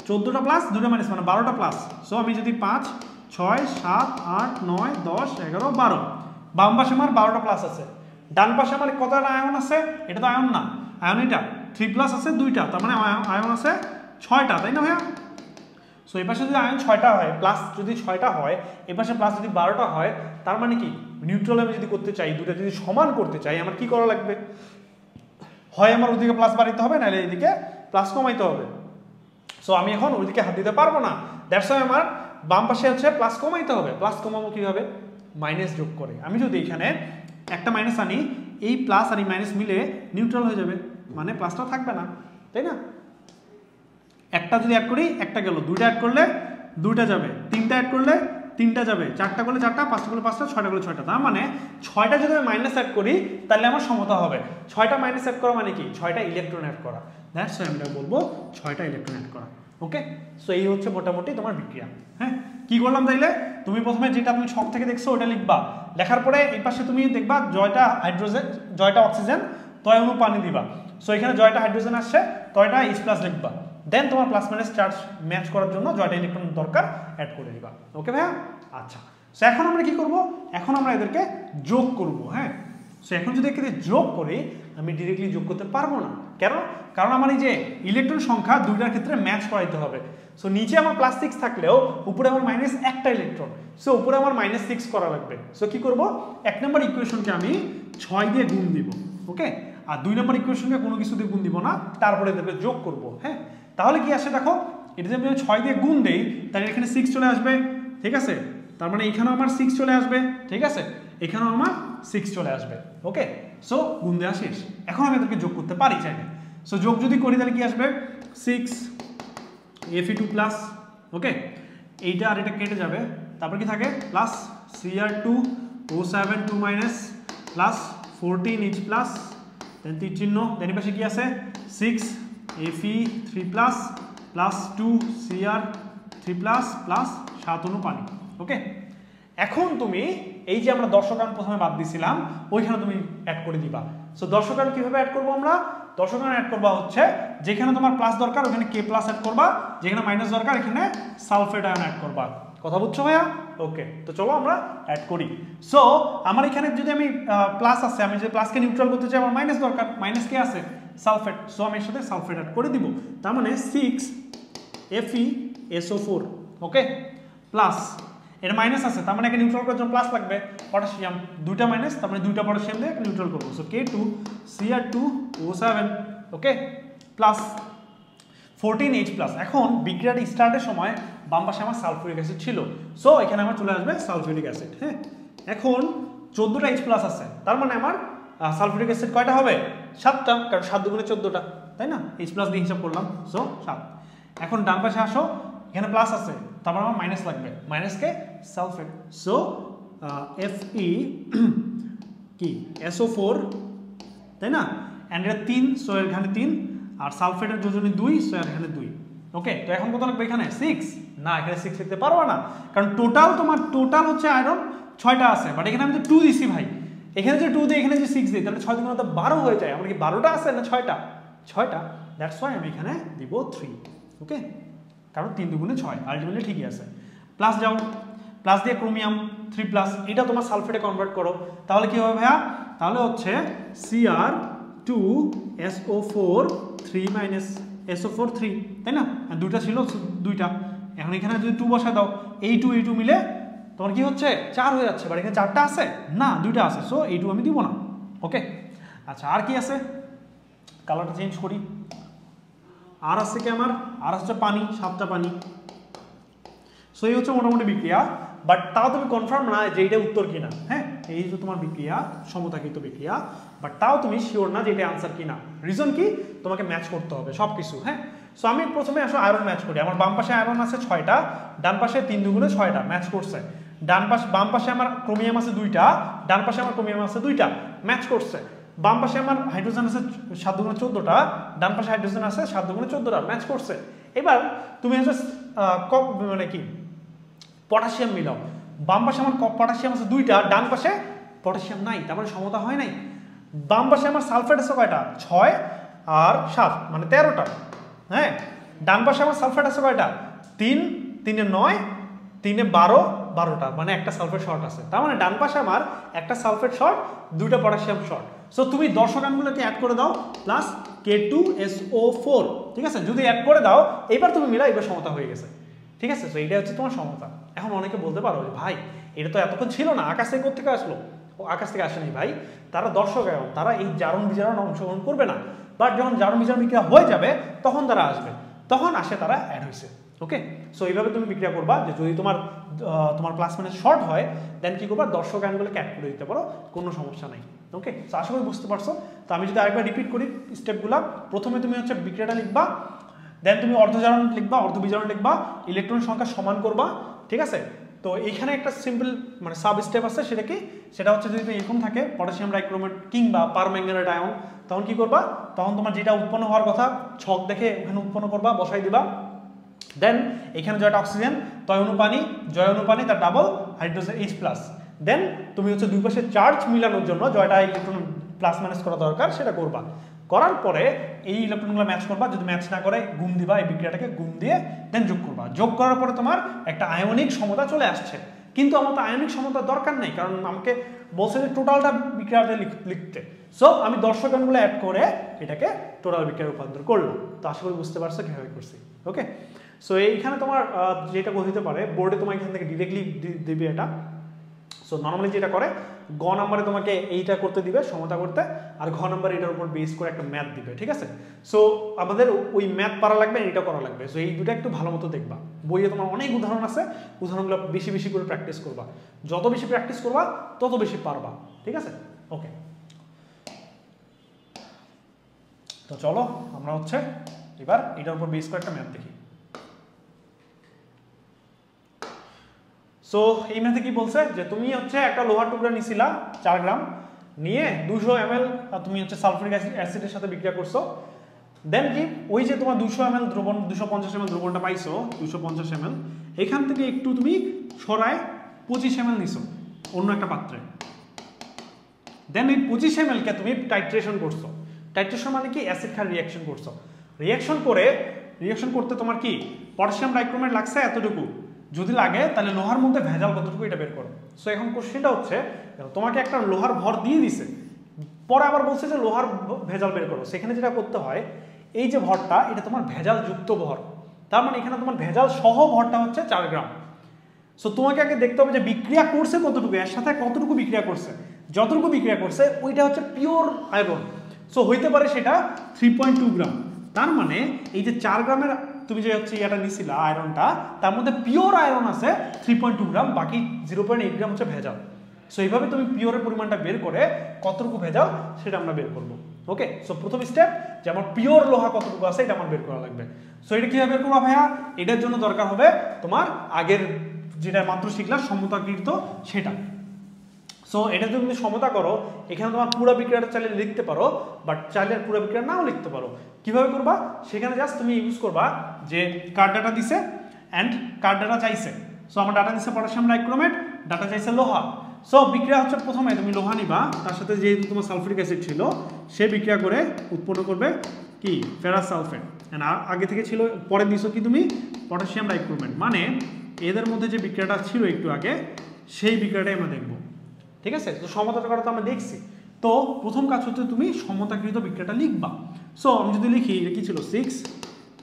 14টা প্লাস 2টা মাইনাস, মানে 12টা প্লাস। সো আমি যদি 5, 6, 7, 8, 9, 10, 11, 12, বাম পাশে আমার 12টা প্লাস আছে। ডান পাশে আমার কতটা আয়ন আছে? এটা তো আয়ন না, আয়ন এটা 3+ আছে 2টা, তার মানে আয়ন আছে 6টা, তাই না ভাইয়া? সো এই পাশে যদি আয়ন 6টা হয়, প্লাস যদি 6টা হয়, এই পাশে প্লাস যদি 12টা হয়, তার মানে কি নিউট্রাল আমি যদি করতে চাই, দুটো যদি সমান করতে চাই, আমার কি করা লাগবে? হয় আমার ওইদিকে প্লাস বাড়াইতে হবে, নাহলে এইদিকে প্লাস কমাইতে হবে। সো আমি এখন ওইদিকে হাত দিতে পারবো না, দ্যাটস ওয়াই আমার বাম পাশে হচ্ছে প্লাস কমাইতে হবে। প্লাস কমাবো কিভাবে? মাইনাস যোগ করে। আমি যদি এখানে একটা মাইনাস আনি, এই প্লাস আর এই মাইনাস মিলে নিউট্রাল হয়ে যাবে, মানে প্লাসটা থাকবে না, তাই না? একটা যদি অ্যাড করি, একটা গেল, 2টা অ্যাড করলে 2টা যাবে, 3টা অ্যাড করলে 3টা যাবে, 4টা করলে 4টা, 5টা করলে 5টা, 6টা করলে 6টা। তার মানে 6টা যদি আমি মাইনাস অ্যাড করি তাহলে আমার সমতা হবে। 6টা মাইনাস অ্যাড করা মানে কি? 6টা ইলেকট্রন অ্যাড করা, দ্যাটস ওয়াই আমরা বলবো 6টা ইলেকট্রন অ্যাড করা, ওকে? সো এই হচ্ছে মোটামুটি তোমার বিক্রিয়া, হ্যাঁ? কি করলাম তাইলে? তুমি প্রথমে যেটা তুমি ছক থেকে দেখছো ওটা লিখবা, লেখার পরে এই পাশে তুমি দেখবা জয়টা হাইড্রোজেন, জয়টা অক্সিজেন, তয় অণু পানি দিবা। সো এখানে জয়টা হাইড্রোজেন আসছে, তয়টা H+ লিখবা। দেন তোমার প্লাস মাইনাস চার্জ ম্যাচ করার জন্য জয়টা ইলেকট্রন দরকার, অ্যাড করে দিবা, ওকে ভাইয়া? আচ্ছা, সো এখন আমরা কি করব? এখন আমরা এদেরকে যোগ করব, হ্যাঁ? সো এখন যদি এখানে যোগ করি আমি ডিরেক্টলি যোগ করতে পারবো না। কেন? কারণ আমার এই যে ইলেকট্রন সংখ্যা দুইটার ক্ষেত্রে ম্যাচ করাইতে হবে। সো নিচে আমার +6 থাকলেও উপরে আমার মাইনাস একটা ইলেকট্রন, সো উপরে আমার -6 করা লাগবে। সো কি করব, 1 নম্বর ইকুয়েশনকে আমি 6 দিয়ে গুণ দিব, ওকে, আর 2 নম্বর ইকুয়েশনকে কোনো কিছু দিয়ে গুণ দিব না, তারপরে এদেরকে যোগ করব। হ্যাঁ, তাহলে কি আসে দেখো, এটা যদি আমি 6 দিয়ে গুণ দেই তাহলে এখানে 6 চলে আসবে, ঠিক আছে, তার মানে এখানেও আমার 6 চলে আসবে, ঠিক আছে, এখানেও আমার 6 চলে আসবে, ওকে। সো গুণ দেওয়া শেষ, এখন আমি এদেরকে যোগ করতে পারি চাইলে। সো যোগ যদি করি তাহলে কি আসবে, 6 Fe2+, ওকে, এইটা আর এটা কেটে যাবে, তারপর কি থাকে প্লাস Cr2O7 2- প্লাস 14H+, দেন তীর চিহ্ন, দেন এই পাশে কি আছে 6 Fe3+ প্লাস 2 Cr3+ প্লাস 7 অণু পানি, ওকে। এখন তুমি এই যে আমরা দর্শকায়ন প্রথমে বাদ দিছিলাম ওইখানে তুমি অ্যাড করে দিবা। সো দর্শকায়ন কিভাবে অ্যাড করব আমরা, দর্শকায়ন অ্যাড করবা হচ্ছে যেখানে তোমার প্লাস দরকার ওখানে K+ অ্যাড করবা, যেখানে মাইনাস দরকার এখানে সালফেট আয়ন অ্যাড করবা। কথা বুঝছো ভাইয়া? ওকে, তো চলো আমরা অ্যাড করি। সো আমার এখানে যদি আমি প্লাস আছে, আমি যদি প্লাসকে নিউট্রাল করতে চাই, আমার মাইনাস দরকার, মাইনাস কে আছে সালফেট, সো আমি এর সাথে সালফেট অ্যাড করে দিব। তার মানে 6 FeSO4, ওকে, প্লাস এটা মাইনাস আছে, তার মানে একে নিউট্রাল করার জন্য প্লাস লাগবে, পটাশিয়াম, দুইটা মাইনাস, তার মানে দুইটা পটাশিয়াম দিয়ে নিউট্রাল করব। সো K2Cr2O7, ওকে, প্লাস 14H+। এখন বিক্রিয়াটা স্টার্টের সময় বাম পাশে আমার সালফিউরিক অ্যাসিড ছিল, সো এখানে আমার চলে আসবে সালফিউরিক অ্যাসিড। হ্যাঁ, এখন 14টা H+ আছে, তার মানে আমার সালফিউরিক অ্যাসিড কয়টা হবে, 7টা, কারণ 7 দুগুণে 14টা, তাই না, H+ দিয়ে হিসাব করলাম, সো 7। এখন ডান পাশে আসো, এখানে প্লাস আছে, তারপর আমার মাইনাস লাগবে, মাইনাসকে সালফেট, সো Fe কি SO4, তাই না, অ্যান্ড এটা 3, সো এখানে 3, আর সালফেটের যোজনী 2, সো এখানে 2, ওকে। তো এখন কত লাগবে এখানে 6, না এখানে 6 লিখতে পারবো না, কারণ টোটাল হচ্ছে আয়রন 6টা আছে, বাট এখানে আমি তো 2 দিছি ভাই, এখানে যে 2 দিই এখানে যে 6 দিই, তাহলে 6 দুগুণে তো 12 হয়ে যায়। আমার কি 12টা আছে না 6টা? 6টা, দ্যাটস ওয়াই আমি এখানে দিব 3, ওকে, কারণ 3 দুগুণে 6, আলটিমেটলি ঠিকই আছে। প্লাস যাও, প্লাস দিয়ে ক্রোমিয়াম 3+, এটা তোমার সালফেটে কনভার্ট করো, তাহলে কি হবে ভাইয়া, তাহলে হচ্ছে Cr2SO4 3 - SO4 3, তাই না, দুইটা ছিল দুইটা, এখন এখানে যদি 2 বসায় দাও, এই 2 মিলে তোমার কি হচ্ছে 4 হয়ে যাচ্ছে, বাট এখানে 4টা আছে না, 2টা আছে, সো এই 2 আমি দিব না, ওকে। আচ্ছা, আর কি আছে, কালারটা চেঞ্জ করি, আর আছে কি আমার, আর হচ্ছে পানি, 7টা পানি। সো এই হচ্ছে মোটামুটি বিক্রিয়া, বাট তাও তুমি কনফার্ম না যে এটা উত্তর কিনা। হ্যাঁ, এই যে তোমার বিক্রিয়া, সমতাকৃত বিক্রিয়া, বাট তাও তুমি শিওর না যে এটা আনসার কিনা। রিজন কি, তোমাকে ম্যাচ করতে হবে সব কিছু। হ্যাঁ, সো আমি প্রথমে আসলে আয়রন ম্যাচ করি, আমার বাম পাশে আয়রন আছে 6টা, ডান পাশে 3 দুগুণে 6টা, ম্যাচ করছে। বাম পাশে আমার ক্রোমিয়াম আছে 2টা, ডান পাশে আমার ক্রোমিয়াম আছে 2টা, ম্যাচ করছে। বাম পাশে আমার হাইড্রোজেন আছে 7 দুগুণে 14টা, ডান পাশে হাইড্রোজেন আছে 7 দুগুণে 14টা, ম্যাচ করছে। এবার তুমি হচ্ছে মানে কি পটাশিয়াম মিলাও, বাম পাশে আমার পটাশিয়াম আছে 2টা, ডান পাশে পটাশিয়াম নাই, তারপরে সমতা হয় নাই। বাম পাশে আমার সালফেট আছে কয়টা, 6 আর 7 মানে 13টা। হ্যাঁ, ডান পাশে আমার সালফেট আছে কয়টা, 3, 3 এ 9, 3 এ 12, 12টা, মানে একটা সালফেট শর্ট আছে, তার মানে ডান পাশে আমার একটা সালফেট শর্ট, 2টা পটাশিয়াম শর্ট। সো তুমি দর্শকায়নগুলোকে অ্যাড করে দাও, প্লাস K2SO4, ঠিক আছে, যদি অ্যাড করে দাও এইবার তুমি মিলা, এবার সমতা হয়ে গেছে, ঠিক আছে। সো এইটা হচ্ছে তোমার সমতা। এখন অনেকে বলতে পারো যে ভাই এটা তো এতক্ষণ ছিল না, আকাশ থেকে কোথা থেকে আসলো? ও আকাশ থেকে আসেনি ভাই, তারা দর্শকায়ন, তারা এই জারণ বিজারণ অংশগ্রহণ করবে না, বাট যখন জারণ বিজারণ বিক্রিয়া হয়ে যাবে তখন তারা আসবে, তখন আসে তারা অ্যাড হয়েছে, ওকে। সো এইভাবে তুমি বিক্রিয়া করবা, যে যদি তোমার প্লাস মাইনাস শর্ট হয় দেন কি করবা, দর্শকায়নগুলোকে অ্যাড করে দিতে পারো, কোনো সমস্যা নেই, ওকে। সো আশা করি বুঝতে পারছো। তো আমি যদি আরেকবার রিপিট করি স্টেপগুলো, প্রথমে তুমি হচ্ছে বিক্রিয়াটা লিখবা, দেন তুমি অর্ধজারণ লিখবা, অর্ধবিজারণ লিখবা, ইলেকট্রন সংখ্যা সমান করবা, ঠিক আছে। তো এইখানে একটা সিম্পল মানে সাব স্টেপ আছে, সেটা কি, সেটা হচ্ছে যদি এরকম থাকে পটাশিয়াম ডাইক্রোমেট কিংবা পারম্যাঙ্গানেট আয়ন, তখন কি করবা, তখন তোমার যেটা উৎপন্ন হওয়ার কথা ছক দেখে ওখানে উৎপন্ন করবা, বসাই দিবা। দেন এখানে জয়টা অক্সিজেন, তয় অনুপানি, জয় অনুপানি, তার ডাবল হাইড্রোজেন H+। দেন তুমি হচ্ছে দুই পাশে চার্জ মিলানোর জন্য জয়টা ইলেকট্রন প্লাস মাইনাস করা দরকার, সেটা করবা। করার পরে এই ইলেকট্রনগুলো ম্যাচ করবা, যদি ম্যাচ না করে গুণ দিবা, এই বিক্রিয়াটাকে গুণ দিয়ে দেন যোগ করবা। যোগ করার পরে তোমার একটা আয়নিক সমতা চলে আসছে। কিন্তু আমার তো আয়নিক সমতার দরকার নেই, কারণ আমাকে বলছে যে টোটালটা বিক্রিয়াতে লিখতে। সো আমি দর্শকগণগুলো অ্যাড করে এটাকে টোটাল বিক্রিয়ায় রূপান্তর করলাম। তো আশা করি বুঝতে পারছো কীভাবে করছি। ওকে, সো এইখানে তোমার যেটা হতে পারে বোর্ডে তোমার এখান থেকে ডিরেক্টলি দিবে এটা। সো নর্মালি যেটা করে গ নাম্বারে তোমাকে এইটা করতে দিবে সমতা করতে, আর ঘ নাম্বারে এটার উপর বেস করে একটা ম্যাথ দিবে, ঠিক আছে। সো আমাদের ওই ম্যাথ পারা লাগবে, এটা করা লাগবে। সো এই দুটো একটু ভালো মতো দেখবা, বইয়ে তোমার অনেক উদাহরণ আছে, উদাহরণগুলো বেশি বেশি করে প্র্যাকটিস করবা, যত বেশি প্র্যাকটিস করবা তত বেশি পারবা, ঠিক আছে। ওকে, তো চলো আমরা হচ্ছে এবার এটার উপর বেস করে একটা ম্যাথ দেখি। সো এই ম্যাথে কি বলছে যে তুমি হচ্ছে একটা লোহার টুকরা নিছিলা 4 গ্রাম নিয়ে 200 ml তুমি হচ্ছে সালফিউরিক অ্যাসিডের সাথে বিক্রিয়া করছো। দেন কি ওই যে তোমার 200 ml দ্রবণ 250 ml দ্রবণটা পাইছো 250 ml, এখান থেকে একটু তুমি সরায় 25 ml নিছো অন্য একটা পাত্রে। দেন এই 25 ml কে তুমি টাইট্রেশন করছো। টাইট্রেশন মানে কি অ্যাসিড ক্ষার রিঅ্যাকশন করছো। রিঅ্যাকশন করতে তোমার কি পটাশিয়াম ডাইক্রোমেট লাগছে এতটুকু, যদি লাগে তাহলে লোহার মধ্যে ভেজাল কতটুকু এটা বের করো। সো এখন কোশ্চেনটা হচ্ছে তোমাকে একটা লোহার ভর দিয়ে দিছে, পরে আবার বলছে যে লোহার ভেজাল বের করো। সেখানে যেটা করতে হয় এই যে ভরটা এটা তোমার ভেজাল যুক্ত ভর, তার মানে এখানে তোমার ভেজাল সহ ভরটা হচ্ছে 4 গ্রাম। সো তোমাকে আগে দেখতে হবে যে বিক্রিয়া করছে কতটুকু, এর সাথে কতটুকু বিক্রিয়া করছে। যতটুকু বিক্রিয়া করছে ওইটা হচ্ছে পিওর আয়রন। সো হইতে পারে সেটা 3.2 গ্রাম। তার মানে এই যে 4 গ্রামের তুমি যে হচ্ছে এটা নিছিলা আয়রনটা, তার মধ্যে পিওর আয়রন আছে 3.2 গ্রাম, বাকি 0.8 গ্রাম হচ্ছে ভেজাল। সো এইভাবে তুমি পিওরের পরিমাণটা বের করে কতটুকু ভেজাল সেটা আমরা বের করবো। ওকে, সো প্রথম স্টেপ যে আমার পিওর লোহা কতটুকু আছে এটা আমার বের করা লাগবে। সো এটা কিভাবে বের করবো ভাইয়া, এটার জন্য দরকার হবে তোমার আগের যেটা মাত্র শিখলাম সমতাকৃত সেটা। সো এটা যদি তুমি সমতা করো এখানে তোমার পুরো বিক্রিয়াটা চাইলে লিখতে পারো, বাট চাইলে পুরো বিক্রিয়া নাও লিখতে পারো। কিভাবে করবা, সেখানে জাস্ট তুমি ইউজ করবা যে কার ডাটা দিছে অ্যান্ড কার ডাটা চাইছে। সো আমার ডাটা দিছে পটাশিয়াম ডাইক্রোমেট, ডাটা চাইছে লোহা। সো বিক্রিয়া হচ্ছে প্রথমে তুমি লোহা নিবা, তার সাথে যেহেতু তোমার সালফিউরিক অ্যাসিড ছিল সে বিক্রিয়া করে উৎপন্ন করবে কি ফেরাস সালফেট। অ্যান্ড আগে থেকে ছিল পরে দিছো কি তুমি পটাশিয়াম ডাইক্রোমেট, মানে এদের মধ্যে যে বিক্রিয়াটা ছিল একটু আগে সেই বিক্রিয়াটাই আমরা দেখবো, ঠিক আছে। তো সমতাটা করা তো আমরা দেখছি। তো প্রথম কাজ হচ্ছে তুমি সমতাকৃত বিক্রিয়াটা লিখবা। সো আমি যদি লিখি এটা কি ছিল 6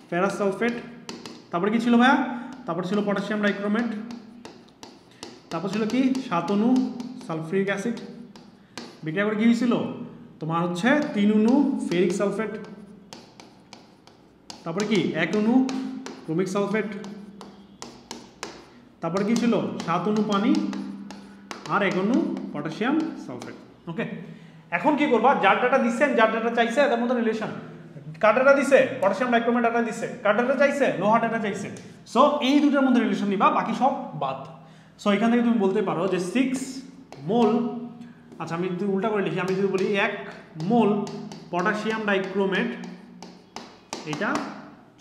ফেরাস সালফেট, তারপরে কি ছিল ভাইয়া, তারপর ছিল পটাশিয়াম ডাইক্রোমেট, তারপর ছিল কি 7 অণু সালফিউরিক অ্যাসিড, বিক্রিয়া করে কি হয়েছিল তোমার হচ্ছে 3 অণু ফেরিক সালফেট, তারপরে কি 1 অণু ক্রোমিক সালফেট, তারপরে কি ছিল 7 অণু পানি আর 1 অণু পটাশিয়াম সালফেট। ওকে, এখন কি করবা, যার ডাটা দিচ্ছেন যার ডাটা চাইছে এদের মধ্যে রিলেশন, কার ডাটা দিছে পটাশিয়াম ডাইক্রোমেট ডাটা দিছে, কার ডাটা চাইছে লোহা ডাটা চাইছে। সো এই দুটোর মধ্যে রিলেশন নিবা, বাকি সব বাদ। সো এখান থেকে তুমি বলতে পারো যে 6 মোল, আচ্ছা আমি যদি উল্টা করে লিখি, আমি যদি বলি 1 মোল পটাশিয়াম ডাইক্রোমেট এটা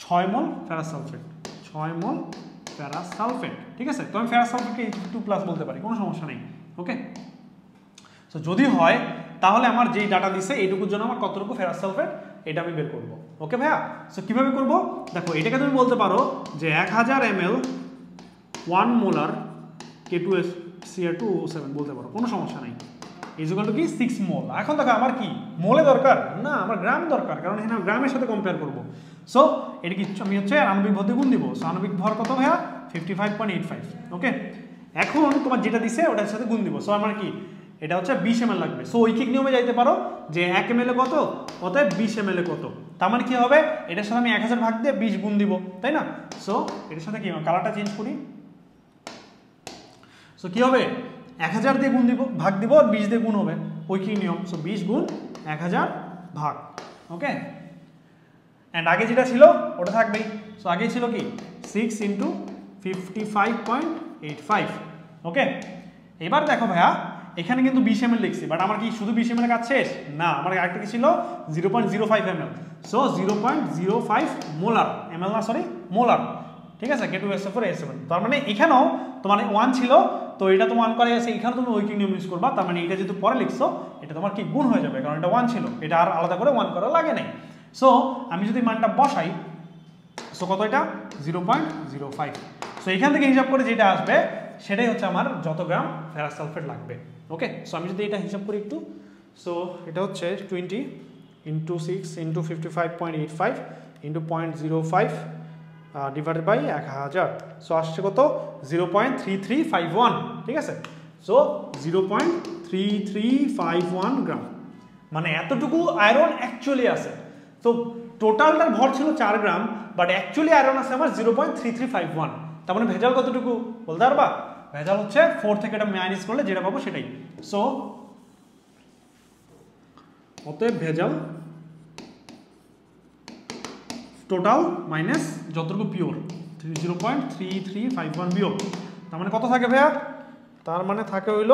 6 মোল ফেরাস সালফেট, 6 মোল ফেরাস সালফেট, ঠিক আছে। তো আমি ফেরাস সালফেটকে H2+ বলতে পারি, কোনো সমস্যা নেই। ওকে, সো যদি হয় তাহলে আমার যেই ডাটা দিছে এইটুকুর জন্য আমার কতটুকু ফেরাস সালফেট এটা আমি বের করবো। ওকে ভাইয়া, সো কিভাবে করবো দেখো, এটাকে তুমি বলতে পারো যে 1000 ml 1 মোলার K2Cr2O7 বলতে পারো, কোনো সমস্যা নাই। ইকুয়াল টু কি 6 মোল। এখন দেখো আমার কি মোলে দরকার না, আমার গ্রাম দরকার, কারণ এখানে গ্রামের সাথে কম্পেয়ার করবো। সো এটা কি আমি হচ্ছে আণবিক ভর দিয়ে গুণ দিব। সো আণবিক ভর কত ভাইয়া 55.85। ওকে, এখন তোমার যেটা দিছে ওটার সাথে গুণ দিব। সো আমার কি এটা হচ্ছে 20 ml লাগবে। সো ঐকিক নিয়মে যাইতে পারো যে 1 ml কত, অতএব 20 ml কত। তার মানে কি হবে, এটার সাথে আমি 1000 ভাগ দিয়ে 20 গুণ দিব, তাই না। সো এটার সাথে কি কালারটা চেঞ্জ করি। সো কি হবে 1000 দিয়ে গুণ দিব, ভাগ দিব, আর 20 দিয়ে গুণ হবে, ঐকিক নিয়ম। সো 20 গুণ 1000 ভাগ। ওকে, অ্যান্ড আগে যেটা ছিল ওটা থাকবেই। সো আগে ছিল কি 6 × 55.85। ওকে, এবার দেখো ভাইয়া এখানে কিন্তু 20 ml লিখছি, বাট আমার কি শুধু 20 ml কাজ শেষ না, আমার আরেকটা কি ছিল 0.05 ml। সো 0.05 মোলার, ml না সরি মোলার, ঠিক আছে, K2SO4A7। তার মানে এখানেও তোমার 1 ছিল, তো এটা তোমার 1 করে আছে, এখানে তুমি ঐকিক নিয়ম ইউজ করবা। তার মানে এটা যেহেতু পরে লিখছো এটা তোমার কি গুণ হয়ে যাবে, কারণ এটা 1 ছিল, এটা আর আলাদা করে 1 করা লাগে নাই। সো আমি যদি মানটা বসাই, সো কত এটা 0.05। সো এখান থেকে হিসাব করে যেটা আসবে সেটাই হচ্ছে আমার যত গ্রাম ফেরাস সালফেট লাগবে। ওকে, সো আমি যদি এটা হিসাব করি একটু, সো এটা হচ্ছে 20 into 6 into 55.85 into 0.05 divided by 1000, so আসছে কত 0.3351, ঠিক আছে। সো 0.3351 গ্রাম, মানে এতটুকু আয়রন অ্যাকচুয়ালি আছে। তো টোটালটার ভর ছিল 4 গ্রাম, বাট অ্যাকচুয়ালি আয়রন আছে আমার 0.3351। তার মানে ভেজাল কতটুকু বলতে পারবা? ভেজাল হচ্ছে 4 থেকে এটা মাইনাস করলে যেটা পাবো সেটাই। সো অতএব ভেজাল টোটাল মাইনাস যতটুকু পিওর 0.3351 বিয়োগ, তার মানে কত থাকে ভাইয়া? তার মানে থাকে হইল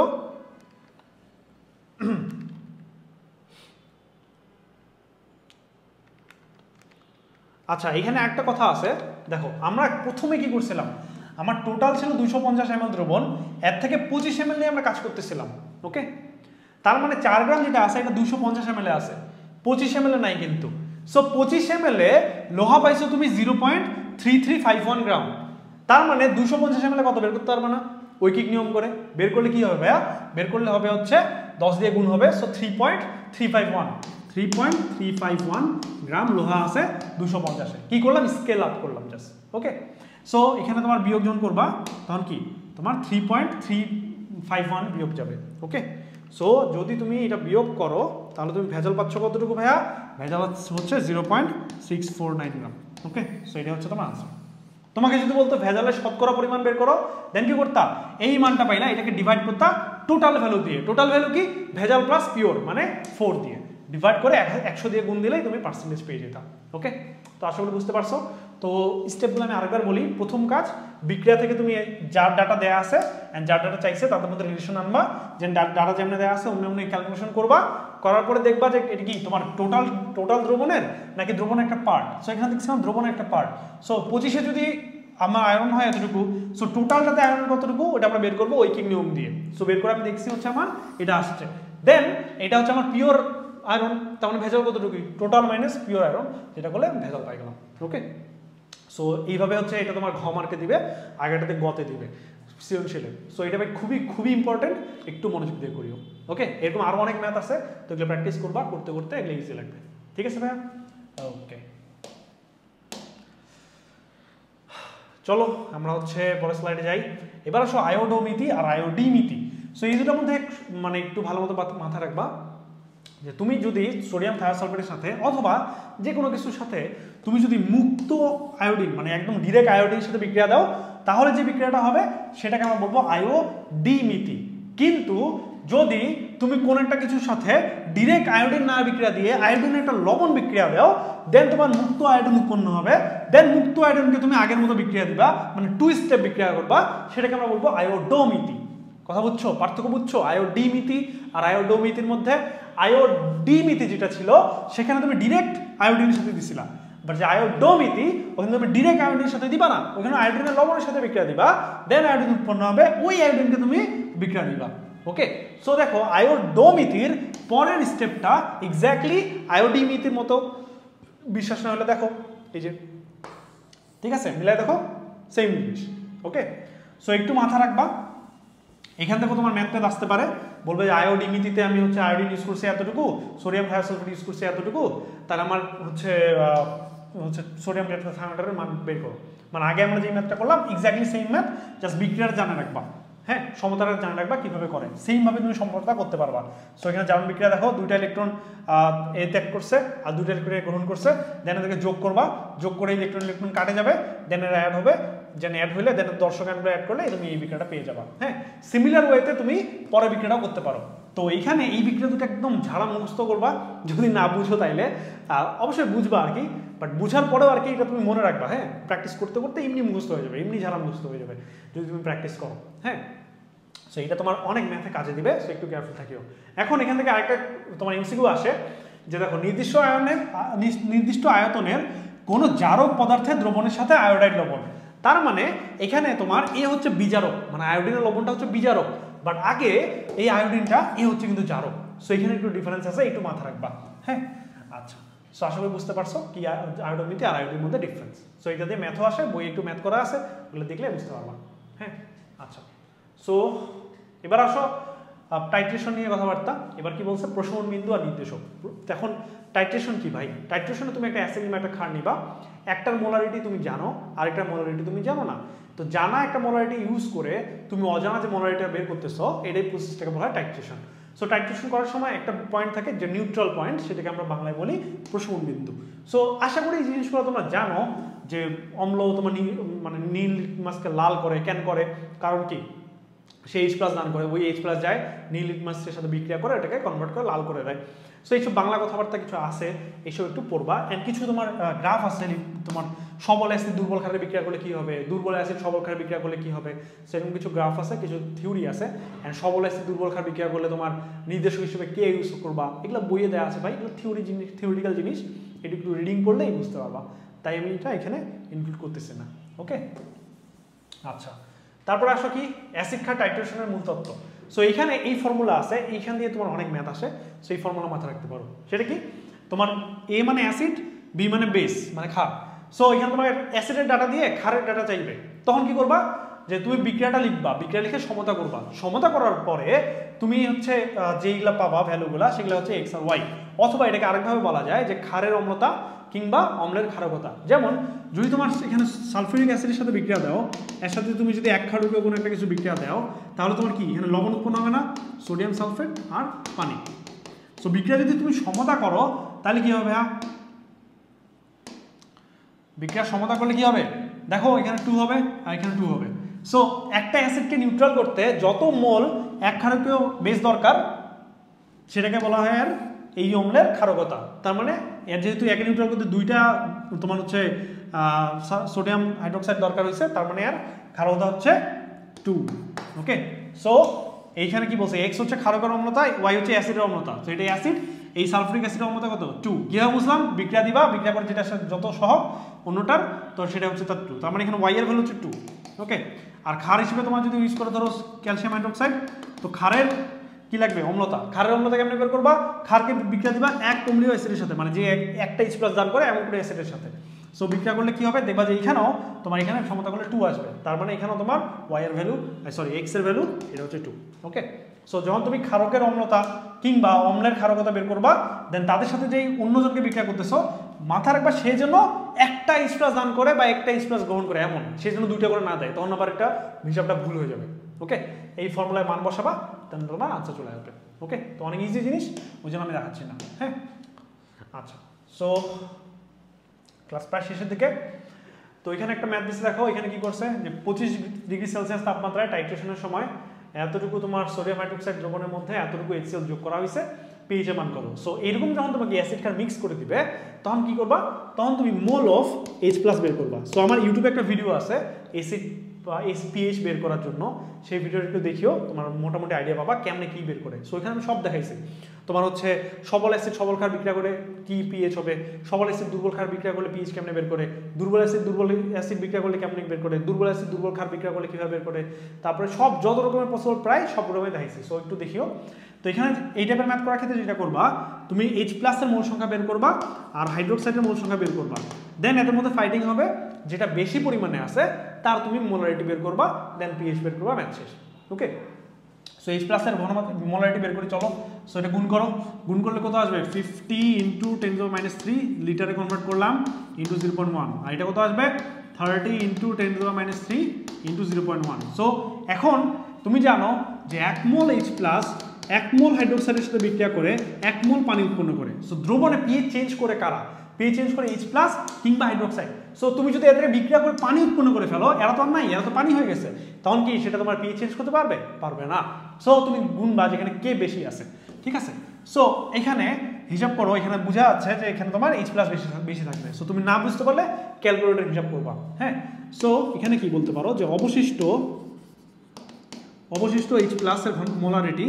আচ্ছা, এখানে একটা কথা আছে, দেখো আমরা প্রথমে কি করছিলাম, আমার টোটাল ছিল 250 ml দ্রবণ, এর থেকে 25 ml নিয়ে আমরা কাজ করতেছিলাম। ওকে, তার মানে 4 গ্রাম যেটা আছে এটা 250 ml আছে, 25 ml নাই কিন্তু। সো 25 ml এ লোহা পাইছো তুমি 0.3351 গ্রাম, তার মানে 250 ml কত বের করতে পারবে না? ঐকিক নিয়ম করে বের করলে কি হবে ভাইয়া? বের করলে হবে হচ্ছে 10 দিয়ে গুণ হবে, সো 3.351 গ্রাম লোহা আছে 250-এ। কি করলাম? স্কেল আপ করলাম জাস্ট। ওকে, সো এখানে তোমার বিয়োগ যখন করবা তখন কি তোমার 3.351 বিয়োগ যাবে। ওকে, সো যদি তুমি এটা বিয়োগ করো তাহলে তুমি ভেজাল পাচ্ছ কতটুকু ভাইয়া? ভেজাল হচ্ছে 0.649 গ্রাম। ওকে, সো এটা হচ্ছে তোমার আনসার। তোমাকে যদি বলতো ভেজালের শতকরা পরিমাণ বের করো, দেন কি করতা? এই মানটা পাইলা, এটাকে ডিভাইড করতা টোটাল ভ্যালু দিয়ে। টোটাল ভ্যালু কি? ভেজাল প্লাস পিওর মানে 4 দিয়ে ডিভাইড করে 100 দিয়ে গুণ দিলেই তুমি পার্সেন্টেজ পেয়ে যেতা। ওকে, তো আশা করি বুঝতে পারছো। তো স্টেপগুলো আমি আরেকবার বলি। প্রথম কাজ, বিক্রিয়া থেকে তুমি যার ডাটা দেয়া আছে এন্ড যার ডাটা চাইছে তাদের মধ্যে রিলেশন আনবা, যে ডাটা যেমন দেয়া আছে অন্য ক্যালকুলেশন করবা, করার পরে দেখবা যে এটা কি তোমার টোটাল দ্রবণের নাকি দ্রবণের একটা পার্ট। সো এখানে দেখছিলাম দ্রবণের একটা পার্ট। সো 25-এ যদি আমার আয়রন হয় এতটুকু, সো টোটালটাতে আয়রন কতটুকু ওটা আমরা বের করবো ঐকিক নিয়ম দিয়ে। সো বের করে আমি দেখছি হচ্ছে আমার এটা আসছে, দেন এটা হচ্ছে আমার পিওর আয়রন, তার মানে ভেজাল কতটুকু? টোটাল মাইনাস পিওর আয়রন, যেটা করলে ভেজাল পাই গেলাম। ওকে, সো এইভাবে হচ্ছে এটা তোমার ঘ মার্কে দিবে, আগেটাতে গতে দিবে সৃজনশীলে। সো এটা ভাই খুবই খুবই ইম্পর্টেন্ট, একটু মনোযোগ দিয়ে করিও। ওকে, এরকম আরও অনেক ম্যাথ আছে, তো এগুলো প্র্যাকটিস করবা, করতে করতে এগুলো ইজি লাগবে। ঠিক আছে ভাইয়া? ওকে, চলো আমরা হচ্ছে পরের স্লাইডে যাই। এবার আসো আয়োডোমিতি আর আয়োডিমিতি। সো এই দুটোর মধ্যে মানে একটু ভালো মতো মাথা রাখবা যে তুমি যদি সোডিয়াম থায়োসালফেটের সাথে অথবা যে কোনো কিছুর সাথে তুমি যদি মুক্ত আয়োডিন মানে একদম ডিরেক্ট আয়োডিনের সাথে বিক্রিয়া দাও, তাহলে যে বিক্রিয়াটা হবে সেটাকে আমরা বলবো আয়োডিমিতি। কিন্তু যদি তুমি কোন একটা কিছুর সাথে ডিরেক্ট আয়োডিন না বিক্রিয়া দিয়ে আয়োডিনের একটা লবণ বিক্রিয়া দাও, দেন তোমার মুক্ত আয়োডিন উৎপন্ন হবে। দেন মুক্ত আয়োডিনকে তুমি আগের মতো বিক্রিয়া দিবা, মানে 2 স্টেপ বিক্রিয়া করবা, সেটাকে আমরা বলবো আয়োডোমিতি। কথা বুঝছো? পার্থক্য বুঝছো আয়োডিমিতি আর আয়োডোমিতির মধ্যে? আয়োডিমিতি যেটা ছিল সেখানে তুমি ডিরেক্ট আয়োডিনের সাথে দিছিলা, বাট যে আয়োডোমিতি ওখানে তুমি ডিরেক্ট আয়োডিনের সাথে দিবা না, ওখানে আয়োডিনের লবণের সাথে বিক্রিয়া দিবা, দেন আয়োডিন উৎপন্ন হবে, ওই আয়োডিনকে তুমি বিক্রিয়া দিবা। ওকে, সো দেখো আয়োডোমিতির পরের স্টেপটা এক্স্যাক্টলি আয়োডিমিতির মতো। বিশ্বাস না হলে দেখো এই যে, ঠিক আছে, মিলাই দেখো সেম জিনিস। ওকে, সো একটু মাথা রাখবা, এখান থেকে তোমার ম্যাথটা আসতে পারে, বলবে যে আয়োডিমিতিতে আমি হচ্ছে আয়োডিন ইউজ করছি এতটুকু, সোডিয়াম থায়োসালফেট ইউজ করছি এতটুকু, তাহলে আমার হচ্ছে সোডিয়াম থায়োসালফেটের মান বের করো। মানে আগে আমরা যে ম্যাথটা করলাম এক্স্যাক্টলি সেম ম্যাথ, জাস্ট বিক্রিয়ার জানা রাখবা। হ্যাঁ, সমতাটা জানা রাখবা কিভাবে করে, সেইভাবে তুমি সমতা করতে পারবা। সো এখানে জারণ বিক্রিয়া দেখো, 2টা ইলেকট্রন এ ত্যাগ করছে আর 2টা ইলেকট্রন গ্রহণ করছে, দেন এটাকে যোগ করবা, যোগ করে ইলেকট্রন কাটে যাবে, দেন এর অ্যাড হবে, যেন অ্যাড হইলে দেন দর্শক অ্যান্ড অ্যাড করলে তুমি এই বিক্রিয়াটা পেয়ে যাবা। হ্যাঁ, সিমিলার ওয়েতে তুমি পরে বিক্রিয়াটাও করতে পারো। তো এইখানে এই বিক্রিয়া দুটো একদম ঝাড়া মুখস্থ করবা, যদি না বুঝো তাইলে অবশ্যই বুঝবা আর কি, বাট বুঝার পরেও আর কি এটা তুমি মনে রাখবা। হ্যাঁ, প্র্যাকটিস করতে করতে এমনি মুখস্থ হয়ে যাবে, এমনি ঝাড়া মুখস্থ হয়ে যাবে যদি তুমি প্র্যাকটিস করো। হ্যাঁ, সো এটা তোমার অনেক ম্যাথে কাজে দিবে, সো একটু কেয়ারফুল থাকিও। এখন এখান থেকে আরেকটা তোমার এমসিকিউ আসে যে দেখো নির্দিষ্ট আয়তনের কোন জারক পদার্থের দ্রবণের সাথে আয়োডাইড লবণ, তার মানে এখানে তোমার এ হচ্ছে বিজারক, মানে আয়োডিনের লবণটা হচ্ছে বিজারক, বাট আগে এই আয়োডিনটা এ হচ্ছে কিন্তু জারক। সো এখানে একটু ডিফারেন্স আছে, একটু মাথা রাখবা। হ্যাঁ, আচ্ছা, সো আশা করি বুঝতে পারছো কি আয়োডোমিতি আর আয়োডিনের মধ্যে ডিফারেন্স। সো এটা দিয়ে ম্যাথও আসে, বই একটু ম্যাথ করা আছে, ওগুলো দেখলে বুঝতে পারবা। হ্যাঁ, আচ্ছা, সো এবার আসো টাইট্রেশন নিয়ে কথাবার্তা। এবার কি বলছে, প্রশমন বিন্দু আর নির্দেশক। এখন টাইট্রেশন কি ভাই? টাইট্রেশনে তুমি একটা অ্যাসিড কিংবা একটা ক্ষার নিবা, একটার মোলারিটি তুমি জানো, আরেকটার মোলারিটি তুমি জানো না। তো জানা একটা মোলারিটি ইউজ করে তুমি অজানা যে মোলারিটিটা বের করতেছো, এটাই প্রসেসটাকে বলা হয় টাইট্রেশন। সো টাইট্রেশন করার সময় একটা পয়েন্ট থাকে যে নিউট্রাল পয়েন্ট, সেটাকে আমরা বাংলায় বলি প্রশমন বিন্দু। সো আশা করি এই জিনিসগুলো তোমরা জানো যে অম্ল তোমার মানে নীল লিটমাসকে লাল করে কেন করে, কারণ কি সে H+ দান করে, ওই H+ যায় নীল লিটমাসের সাথে বিক্রিয়া করে এটাকে কনভার্ট করে লাল করে দেয়। সো এইসব বাংলা কথাবার্তা কিছু আছে, এইসব একটু পড়বা। অ্যান্ড কিছু তোমার গ্রাফ আছে, তোমার সবল অ্যাসিড দুর্বল ক্ষারে বিক্রিয়া করলে কি হবে, দুর্বল অ্যাসিড সবল ক্ষারে বিক্রিয়া করলে কি হবে, সেরকম কিছু গ্রাফ আছে, কিছু থিওরি আছে। অ্যান্ড সবল অ্যাসিড দুর্বল ক্ষার বিক্রিয়া করলে তোমার নির্দেশক হিসেবে কে ইউজ করবা, এগুলো বইয়ে দেওয়া আছে ভাই, এগুলো থিওরিটিক্যাল জিনিস, এটা একটু রিডিং করলেই বুঝতে পারবা, তাই আমি এটা এখানে ইনক্লুড করতেছি না। ওকে, আচ্ছা, তারপরে আসো কি অ্যাসিড ক্ষার টাইট্রেশনের মূল তত্ত্ব। সো এইখানে এই ফর্মুলা আছে, এইখান দিয়ে তোমার অনেক ম্যাথ আসে, সো এই ফর্মুলা মাথায় রাখতে পারো। সেটা কি, তোমার এ মানে অ্যাসিড, বি মানে বেস মানে ক্ষার। সো এখানে তোমার অ্যাসিডের ডাটা দিয়ে ক্ষারের ডাটা চাইবে, তখন কি করবা, যে তুমি বিক্রিয়াটা লিখবা, বিক্রিয়া লিখে সমতা করবা, সমতা করার পরে তুমি হচ্ছে যেইগুলা পাবা ভ্যালুগুলা, সেগুলো হচ্ছে এক্স আর ওয়াই। অথবা এটাকে আরেকভাবে বলা যায় যে ক্ষারের অম্লতা কিংবা অম্লের ক্ষারকতা। যেমন যদি তোমার এখানে সালফিউরিক অ্যাসিডের সাথে বিক্রিয়া দাও, এর সাথে তুমি যদি এক ক্ষারকীয় কোনো একটা কিছু বিক্রিয়া দাও, তাহলে তোমার কি এখানে লবণ উৎপন্ন হবে না, সোডিয়াম সালফেট আর পানি। সো বিক্রিয়া যদি তুমি সমতা করো তাহলে কি হবে, বিক্রিয়া সমতা করলে কি হবে, দেখো এখানে 2 হবে আর এখানে 2 হবে। সো একটা অ্যাসিডকে নিউট্রাল করতে যত মোল এক ক্ষারকীয় বেস দরকার, সেটাকে বলা হয় আর এই অম্লের ক্ষারকতা। তার মানে এর যেহেতু একে নিউট্রাল করতে দুইটা তোমার হচ্ছে সোডিয়াম হাইড্রোক্সাইড দরকার হয়েছে, তার মানে আর ক্ষারকতা হচ্ছে 2। ওকে, সো এইখানে কি বলছে, এক্স হচ্ছে ক্ষারকের অম্লতা, ওয়াই হচ্ছে অ্যাসিডের অম্লতা। তো এটা অ্যাসিড, এই সালফিউরিক অ্যাসিডের অম্লতা কত, 2। কিভাবে বুঝলাম, বিক্রিয়া দিবা, বিক্রিয়া করে যেটা যত সহগ অন্যটার, তো সেটা হচ্ছে তার 2। তার মানে এখানে ওয়াই এর ভ্যালু হচ্ছে 2। ওকে, আর ক্ষার হিসেবে তোমার যদি ইউজ করে ধরো ক্যালসিয়াম হাইড্রোক্সাইড, তো ক্ষারের কি লাগবে, অম্লতা। ক্ষারের অম্লতা কেমনে বের করবা, ক্ষারকে বিক্রিয়া দিবা এক অম্লীয় অ্যাসিডের সাথে, মানে যে একটা H+ দান করে এমন কোনো অ্যাসিডের সাথে। সো বিক্রিয়া করলে কি হবে, দেখবা যে এখানেও তোমার এখানে সমতা করলে 2 আসবে, তার মানে এখানেও তোমার ওয়াই এর ভ্যালু, সরি এক্স এর ভ্যালু এটা হচ্ছে 2। ওকে, সো যখন তুমি ক্ষারকের অম্লতা কিংবা অম্লের ক্ষারকতা বের করবা, দেন তাদের সাথে যেই অন্যজনকে বিক্রিয়া করতেছো, মাথা রাখবা সে যেন একটা H+ দান করে বা একটা H+ গ্রহণ করে, এমন সে যেন দুইটা করে না দেয়, তখন আবার একটা হিসাবটা ভুল হয়ে যাবে। ওকে, এই ফর্মুলায় মান বসাবা, দেন তোমার আনসার চলে আসবে। ওকে, তো অনেক ইজি জিনিস, ওই জন্য আমি দেখাচ্ছি না। হ্যাঁ, আচ্ছা, সো ক্লাস প্রায় শেষের দিকে। তো এখানে একটা ম্যাথ দিচ্ছে, দেখো এখানে কি করছে, যে 25 ডিগ্রি সেলসিয়াস তাপমাত্রায় টাইট্রেশনের সময় এতটুকু তোমার সোডিয়াম হাইড্রোক্সাইড দ্রবণের মধ্যে এতটুকু HCl যোগ করা হয়েছে, পিএইচ এর মান কত। সো এইরকম যখন তোমাকে অ্যাসিড ক্ষার মিক্স করে দিবে, তখন কি করবা, তখন তুমি মোল অফ H+ বের করবা। সো আমার ইউটিউবে একটা ভিডিও আছে অ্যাসিড বা পিএইচ বের করার জন্য, সেই ভিডিওটা একটু দেখিও, তোমার মোটামুটি আইডিয়া পাবা কেমনে কি বের করে। সো এখানে আমি সব দেখাইছি, তোমার হচ্ছে সবল অ্যাসিড সবল ক্ষার বিক্রিয়া করে কি পিএইচ হবে, সবল অ্যাসিড দুর্বল ক্ষার বিক্রিয়া করলে পিএইচ কেমনে বের করে, দুর্বল অ্যাসিড বিক্রিয়া করলে কেমনে বের করে, দুর্বল অ্যাসিড দুর্বল ক্ষার বিক্রিয়া করলে কিভাবে বের করে, তারপরে সব যত রকমের পসিবল প্রায় সব রকমের দেখাইছি। সো একটু দেখিও। তো এখানে এই টাইপের ম্যাথ করার ক্ষেত্রে যেটা করবা, তুমি H+ এর মোল সংখ্যা বের করবা আর হাইড্রোক্সাইডের মোল সংখ্যা বের করবা, দেন এদের মধ্যে ফাইটিং হবে, যেটা বেশি পরিমাণে আছে তার তুমি মোলারিটি বের করবা, দেন পিএইচ বের করবা, ম্যাথ শেষ। ওকে, সো H+ এর মোলারিটি বের করে চলো। সো এটা গুণ করো, গুণ করলে কত আসবে, 50 × 10⁻³ লিটারে কনভার্ট করলাম ইন্টু 0.1, আর এটা কত আসবে 30 × 10⁻³ ইন্টু 0.1। সো এখন তুমি জানো যে 1 মোল H+ 1 মোল হাইড্রোক্সাইডের সাথে বিক্রিয়া করে 1 মোল পানি উৎপন্ন করে। সো দ্রবণে পিএইচ চেঞ্জ করে কারা, পিএইচ চেঞ্জ করে H+ কিংবা হাইড্রোক্সাইড। সো তুমি যদি এদেরকে বিক্রিয়া করে পানি উৎপন্ন করে ফেলো, এরা তো আর নাই, এরা তো পানি হয়ে গেছে, তখন কি সেটা তোমার পিএইচ চেঞ্জ করতে পারবে, পারবে না। সো তুমি গুণবা যেখানে কে বেশি আছে, ঠিক আছে। সো এখানে হিসাব করো, এখানে বোঝা যাচ্ছে যে এখানে তোমার H+ বেশি থাকবে। সো তুমি না বুঝতে পারলে ক্যালকুলেটর হিসাব করবা। হ্যাঁ, সো এখানে কি বলতে পারো যে অবশিষ্ট H+ এর মোলারিটি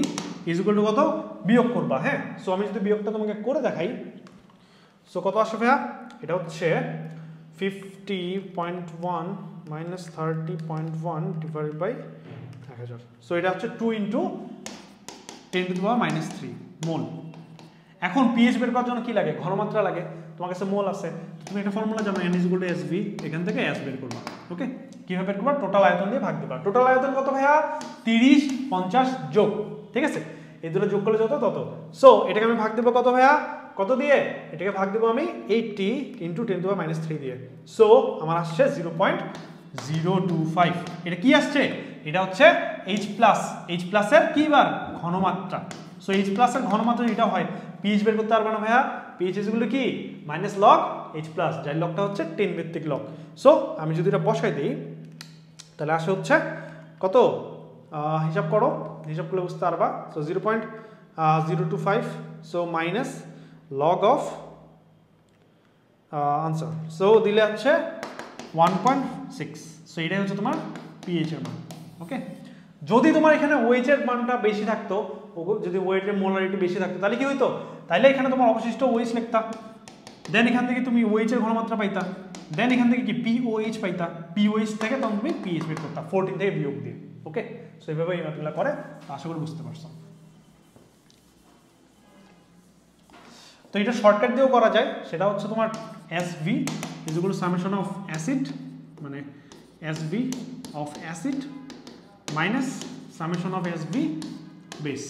ইজ ইকুয়াল টু কত, বিয়োগ করবা। হ্যাঁ, সো আমি যদি বিয়োগটা তোমাকে করে দেখাই, সো কত আসবে ভাইয়া, এটা হচ্ছে 50.1 - 30.1 ডিভাইডেড বাই 1000। সো এটা হচ্ছে 2 × 10⁻³ মোল। এখন পিএইচ বের করার জন্য কি লাগে, ঘনমাত্রা লাগে। তোমার কাছে মোল আছে, তুমি একটা ফর্মুলা জানো n = SV, এখান থেকে S বের করবা। ওকে, কিভাবে বের করবা, টোটাল আয়তন দিয়ে ভাগ দিবা। টোটাল আয়তন কত ভাইয়া, 30 50 যোগ, ঠিক আছে, এই দুটো যোগ করলে যত তত। সো এটাকে আমি ভাগ দেব কত ভাইয়া, কত দিয়ে, এটাকে ভাগ দেব আমি 80 × 10⁻³ দিয়ে। সো আমার আসছে 0.025। এটা কি আসছে, এটা হচ্ছে H+ এর কি বার, ঘনমাত্রা। সো H+ এর ঘনমাত্রা যেটা হয়, পিএইচ বের করতে পারবে না ভাইয়া, পিএইচ গুলো কি -log H+, যার লগটা হচ্ছে 10 ভিত্তিক লগ। সো আমি যদি এটা বসাই দিই তাহলে আসে হচ্ছে কত, হিসাব করো, হিসাব করলে বুঝতে পারবা। So 0.025, so minus log of answer, so দিলে হচ্ছে 1.6। সো এটাই হচ্ছে তোমার পিএইচ এর মান। ওকে, যদি তোমার এখানে ওয়েট এর মানটা বেশি থাকতো, যদি ওয়েটের মোলারিটি বেশি থাকতো তাহলে কি হইতো, তাহলে এখানে তোমার অবশিষ্ট ওয়েট লিখতা, দেন এখান থেকে তুমি ওয়েট এর ঘনমাত্রা পাইতা, দেন এখান থেকে কি পিওএইচ পাইতা, পিওএইচ থেকে তখন তুমি পিএইচ বের করতা 14 থেকে বিয়োগ দিয়ে। ওকে, সো এইভাবে এই ম্যাথগুলো করে, আশা করি বুঝতে পারছো। তো এটা শর্টকাট দিয়েও করা যায়, সেটা হচ্ছে তোমার SV = সামেশন অফ অ্যাসিড, মানে SV of acid minus summation of SV base,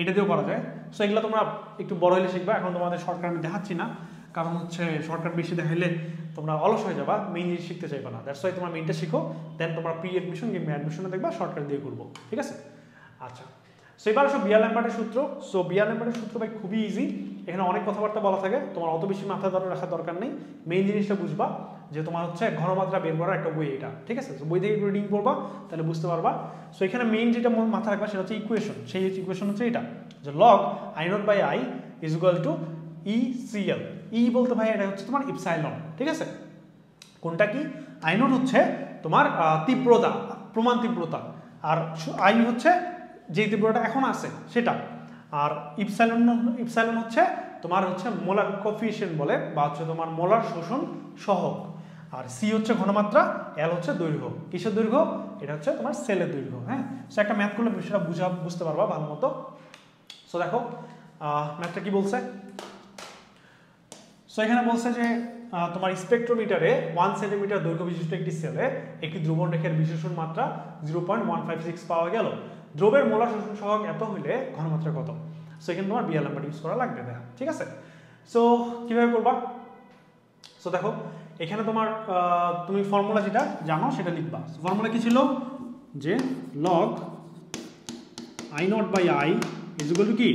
এটা দিয়েও করা যায়। সো এগুলো তোমরা একটু বড় হলে শিখবা, এখন তোমাদের শর্টকাট আমি দেখাচ্ছি না, কারণ হচ্ছে শর্টকাট বেশি দেখাইলে তোমরা অলস হয়ে যাবা, মেইন জিনিস শিখতে চাইবা না। দ্যাটস ওয়াই তোমরা মেইনটা শিখো, দেন তোমরা প্রি অ্যাডমিশন কিংবা অ্যাডমিশনে দেখবা শর্টকাট দিয়ে করবো, ঠিক আছে। আচ্ছা, সো এবার আসো বিয়ার-ল্যাম্বার্টের সূত্র। সো বিয়ার-ল্যাম্বার্টের সূত্র ভাই খুবই ইজি, এখানে অনেক কথাবার্তা বলা থাকে, তোমার অত বেশি মাথায় রাখার দরকার নেই, মেইন জিনিসটা বুঝবা যে তোমার হচ্ছে ঘনমাত্রা বের করার একটা বই এটা, ঠিক আছে। বই থেকে রিডিং করবা তাহলে বুঝতে পারবা। সো এখানে মেইন যেটা মাথায় রাখবা সেটা হচ্ছে ইকুয়েশন, সেই ইকুয়েশন হচ্ছে এটা, যে log I0/I = ECL। ই বলতে ভাই এটা হচ্ছে তোমার ইপসাইলন, ঠিক আছে। কোনটা কি, I0 হচ্ছে তোমার তীব্রতা, প্রমাণ তীব্রতা, আর I হচ্ছে যে তীব্রতা এখন আছে সেটা, আর ইপসাইলন হচ্ছে তোমার হচ্ছে মোলার কোফিশিয়েন্ট বলে, বা হচ্ছে তোমার মোলার শোষণ সহগ, আর সি হচ্ছে ঘনমাত্রা, এল হচ্ছে দৈর্ঘ্য। কিসের দৈর্ঘ্য, এটা হচ্ছে তোমার সেলের দৈর্ঘ্য। হ্যাঁ, সো একটা ম্যাথ করলে বিষয়টা বুঝতে পারবা ভালো মতো। সো দেখো ম্যাথটা কি বলছে। সো এখানে বলছে যে তোমার স্পেকট্রোমিটারে 1 সেন্টিমিটার দৈর্ঘ্য বিশিষ্ট একটি সেলে একটি দ্রবণ রেখার বিশোষণ মাত্রা 0.156 পাওয়া গেল। দ্রবের মোলার শোষণ সহগ এত হইলে ঘনমাত্রা কত। সো এখানে তোমার বিয়ার-ল্যাম্বার্ট ইউজ করা লাগবে, ঠিক আছে। সো কিভাবে করবা, সো দেখো এখানে তোমার তুমি ফর্মুলা যেটা জানো সেটা লিখবা। ফর্মুলা কি ছিল, যে log I0/I = কি,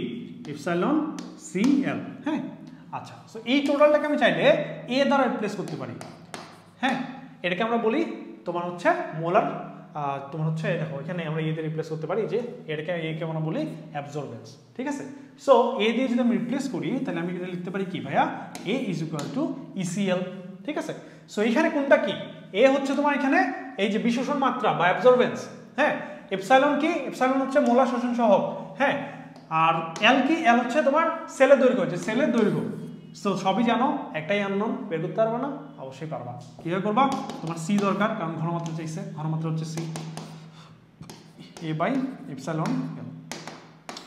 ইপসাইলন CL। হ্যাঁ, আচ্ছা, সো এই টোটালটাকে আমি চাইলে এ দ্বারা রিপ্লেস করতে পারি। হ্যাঁ, এটাকে আমরা বলি তোমার হচ্ছে মোলার, তোমার হচ্ছে দেখো এখানে আমরা এ দিয়ে রিপ্লেস করতে পারি, যে এটাকে একে আমরা বলি অ্যাবজর্বেন্স, ঠিক আছে। সো এ দিয়ে যদি আমি রিপ্লেস করি তাহলে আমি এটা লিখতে পারি কি ভাইয়া, A = ECL, ঠিক আছে। সো এখানে কোনটা কি, এ হচ্ছে তোমার এখানে এই যে বিশোষণ মাত্রা বা অ্যাবজর্বেন্স, হ্যাঁ। এপসাইলন কি, এপসাইলন হচ্ছে মোলার শোষণ সহগ, হ্যাঁ। আর এল কি, এল হচ্ছে তোমার সেলের দৈর্ঘ্য, যে সেলের দৈর্ঘ্য। সো সবই জানো, একটাই আননোন, বের করতে পারবা না, অবশ্যই পারবা। কিভাবে করবা, তোমার সি দরকার, কারণ ঘনমাত্রা চাইছে, ঘনমাত্রা হচ্ছে সি, A/ε।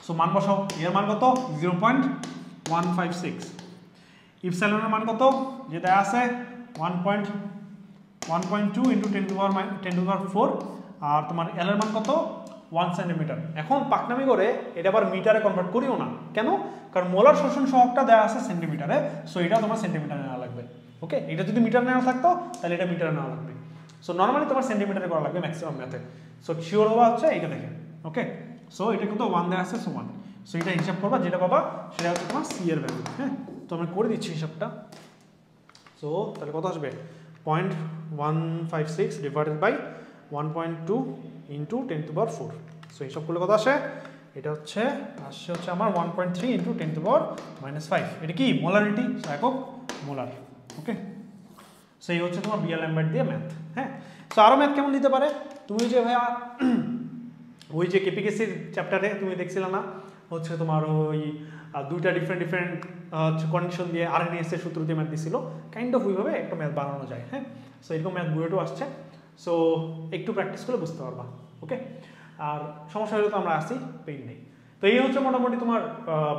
সো মান বসাও, এর মান কত 0.156, ইপসাইলনের মান কত যেটা আছে 1.2 × 10⁻⁴, আর তোমার এল এর মান কত 1 সেন্টিমিটার। এখন পাকনামি করে এটা আবার মিটারে কনভার্ট করিও না, কেন, কারণ মোলার শোষণ সহগটা দেওয়া আছে সেন্টিমিটারে, সো এটা তোমার সেন্টিমিটারে নেওয়া লাগবে। ওকে, এটা যদি মিটার নেওয়া থাকতো তাহলে এটা মিটারে নেওয়া লাগবে। সো নর্মালি তোমার সেন্টিমিটারে করা লাগবে ম্যাক্সিমাম ম্যাথে। সো শিওর হওয়া হচ্ছে এইটা দেখে। ওকে, সো এটা কিন্তু 1 দেওয়া আছে, সো 1। সো এটা হিসাব করবা, যেটা পাবা সেটা হচ্ছে তোমার সি এর ভ্যালু। হ্যাঁ, তো আমি করে দিচ্ছি হিসাবটা। সো তাহলে কত আসবে, 0.156 / 1.2 × 10⁻⁴। সো হিসাব করলে কত আসে, এটা হচ্ছে আমার 1.3 × 10⁻⁵। এটা কি মোলারিটি, একক মোলার। ওকে, সো এই হচ্ছে তোমার বিয়ার-ল্যাম্বার্ট দিয়ে ম্যাথ। হ্যাঁ, সো আরও ম্যাথ কেমন দিতে পারে, তুমি যে ভাইয়া ওই যে কেপিকেসির চ্যাপ্টারে তুমি দেখছিলে না, হচ্ছে তোমার ওই দুইটা ডিফারেন্ট কন্ডিশন দিয়ে আরএনএস এর সূত্র দিয়ে ম্যাথ দিছিল, কাইন্ড অফ ওইভাবে একটা ম্যাথ বানানো যায়। হ্যাঁ, সো এরকম ম্যাথ বুয়েটও আসছে, সো একটু প্র্যাকটিস করে বুঝতে পারবা। ওকে, আর সমস্যা হলে তো আমরা আসি, পেইন নেই। তো এই হচ্ছে মোটামুটি তোমার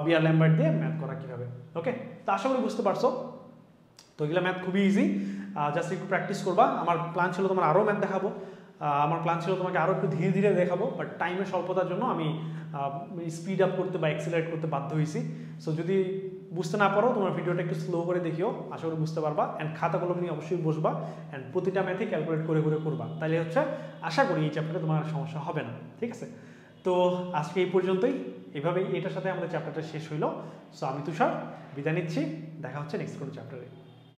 বিয়ার ল্যাম্বার্ট দিয়ে ম্যাথ করা কীভাবে। ওকে, তো আশা করি বুঝতে পারছো। তো এগুলো ম্যাথ খুবই ইজি, জাস্ট একটু প্র্যাকটিস করবা। আমার প্ল্যান ছিল তোমার আরও ম্যাথ দেখাবো, আমার প্ল্যান ছিল তোমাকে আরও একটু ধীরে ধীরে দেখাবো, বাট টাইমের স্বল্পতার জন্য আমি স্পিড আপ করতে বা এক্সিলারেট করতে বাধ্য হয়েছি। সো যদি বুঝতে না পারো তোমার ভিডিওটা একটু স্লো করে দেখিও, আশা করি বুঝতে পারবা। অ্যান্ড খাতা কলম নিয়ে অবশ্যই বসবা অ্যান্ড প্রতিটা ম্যাথই ক্যালকুলেট করে করে করবা, তাহলে হচ্ছে আশা করি এই চ্যাপ্টারে তোমার সমস্যা হবে না। ঠিক আছে, তো আজকে এই পর্যন্তই, এভাবেই এটার সাথে আমাদের চ্যাপ্টারটা শেষ হইলো। সো আমি তুষার বিদায় নিচ্ছি, দেখা হচ্ছে নেক্সট কোনো চ্যাপ্টারে।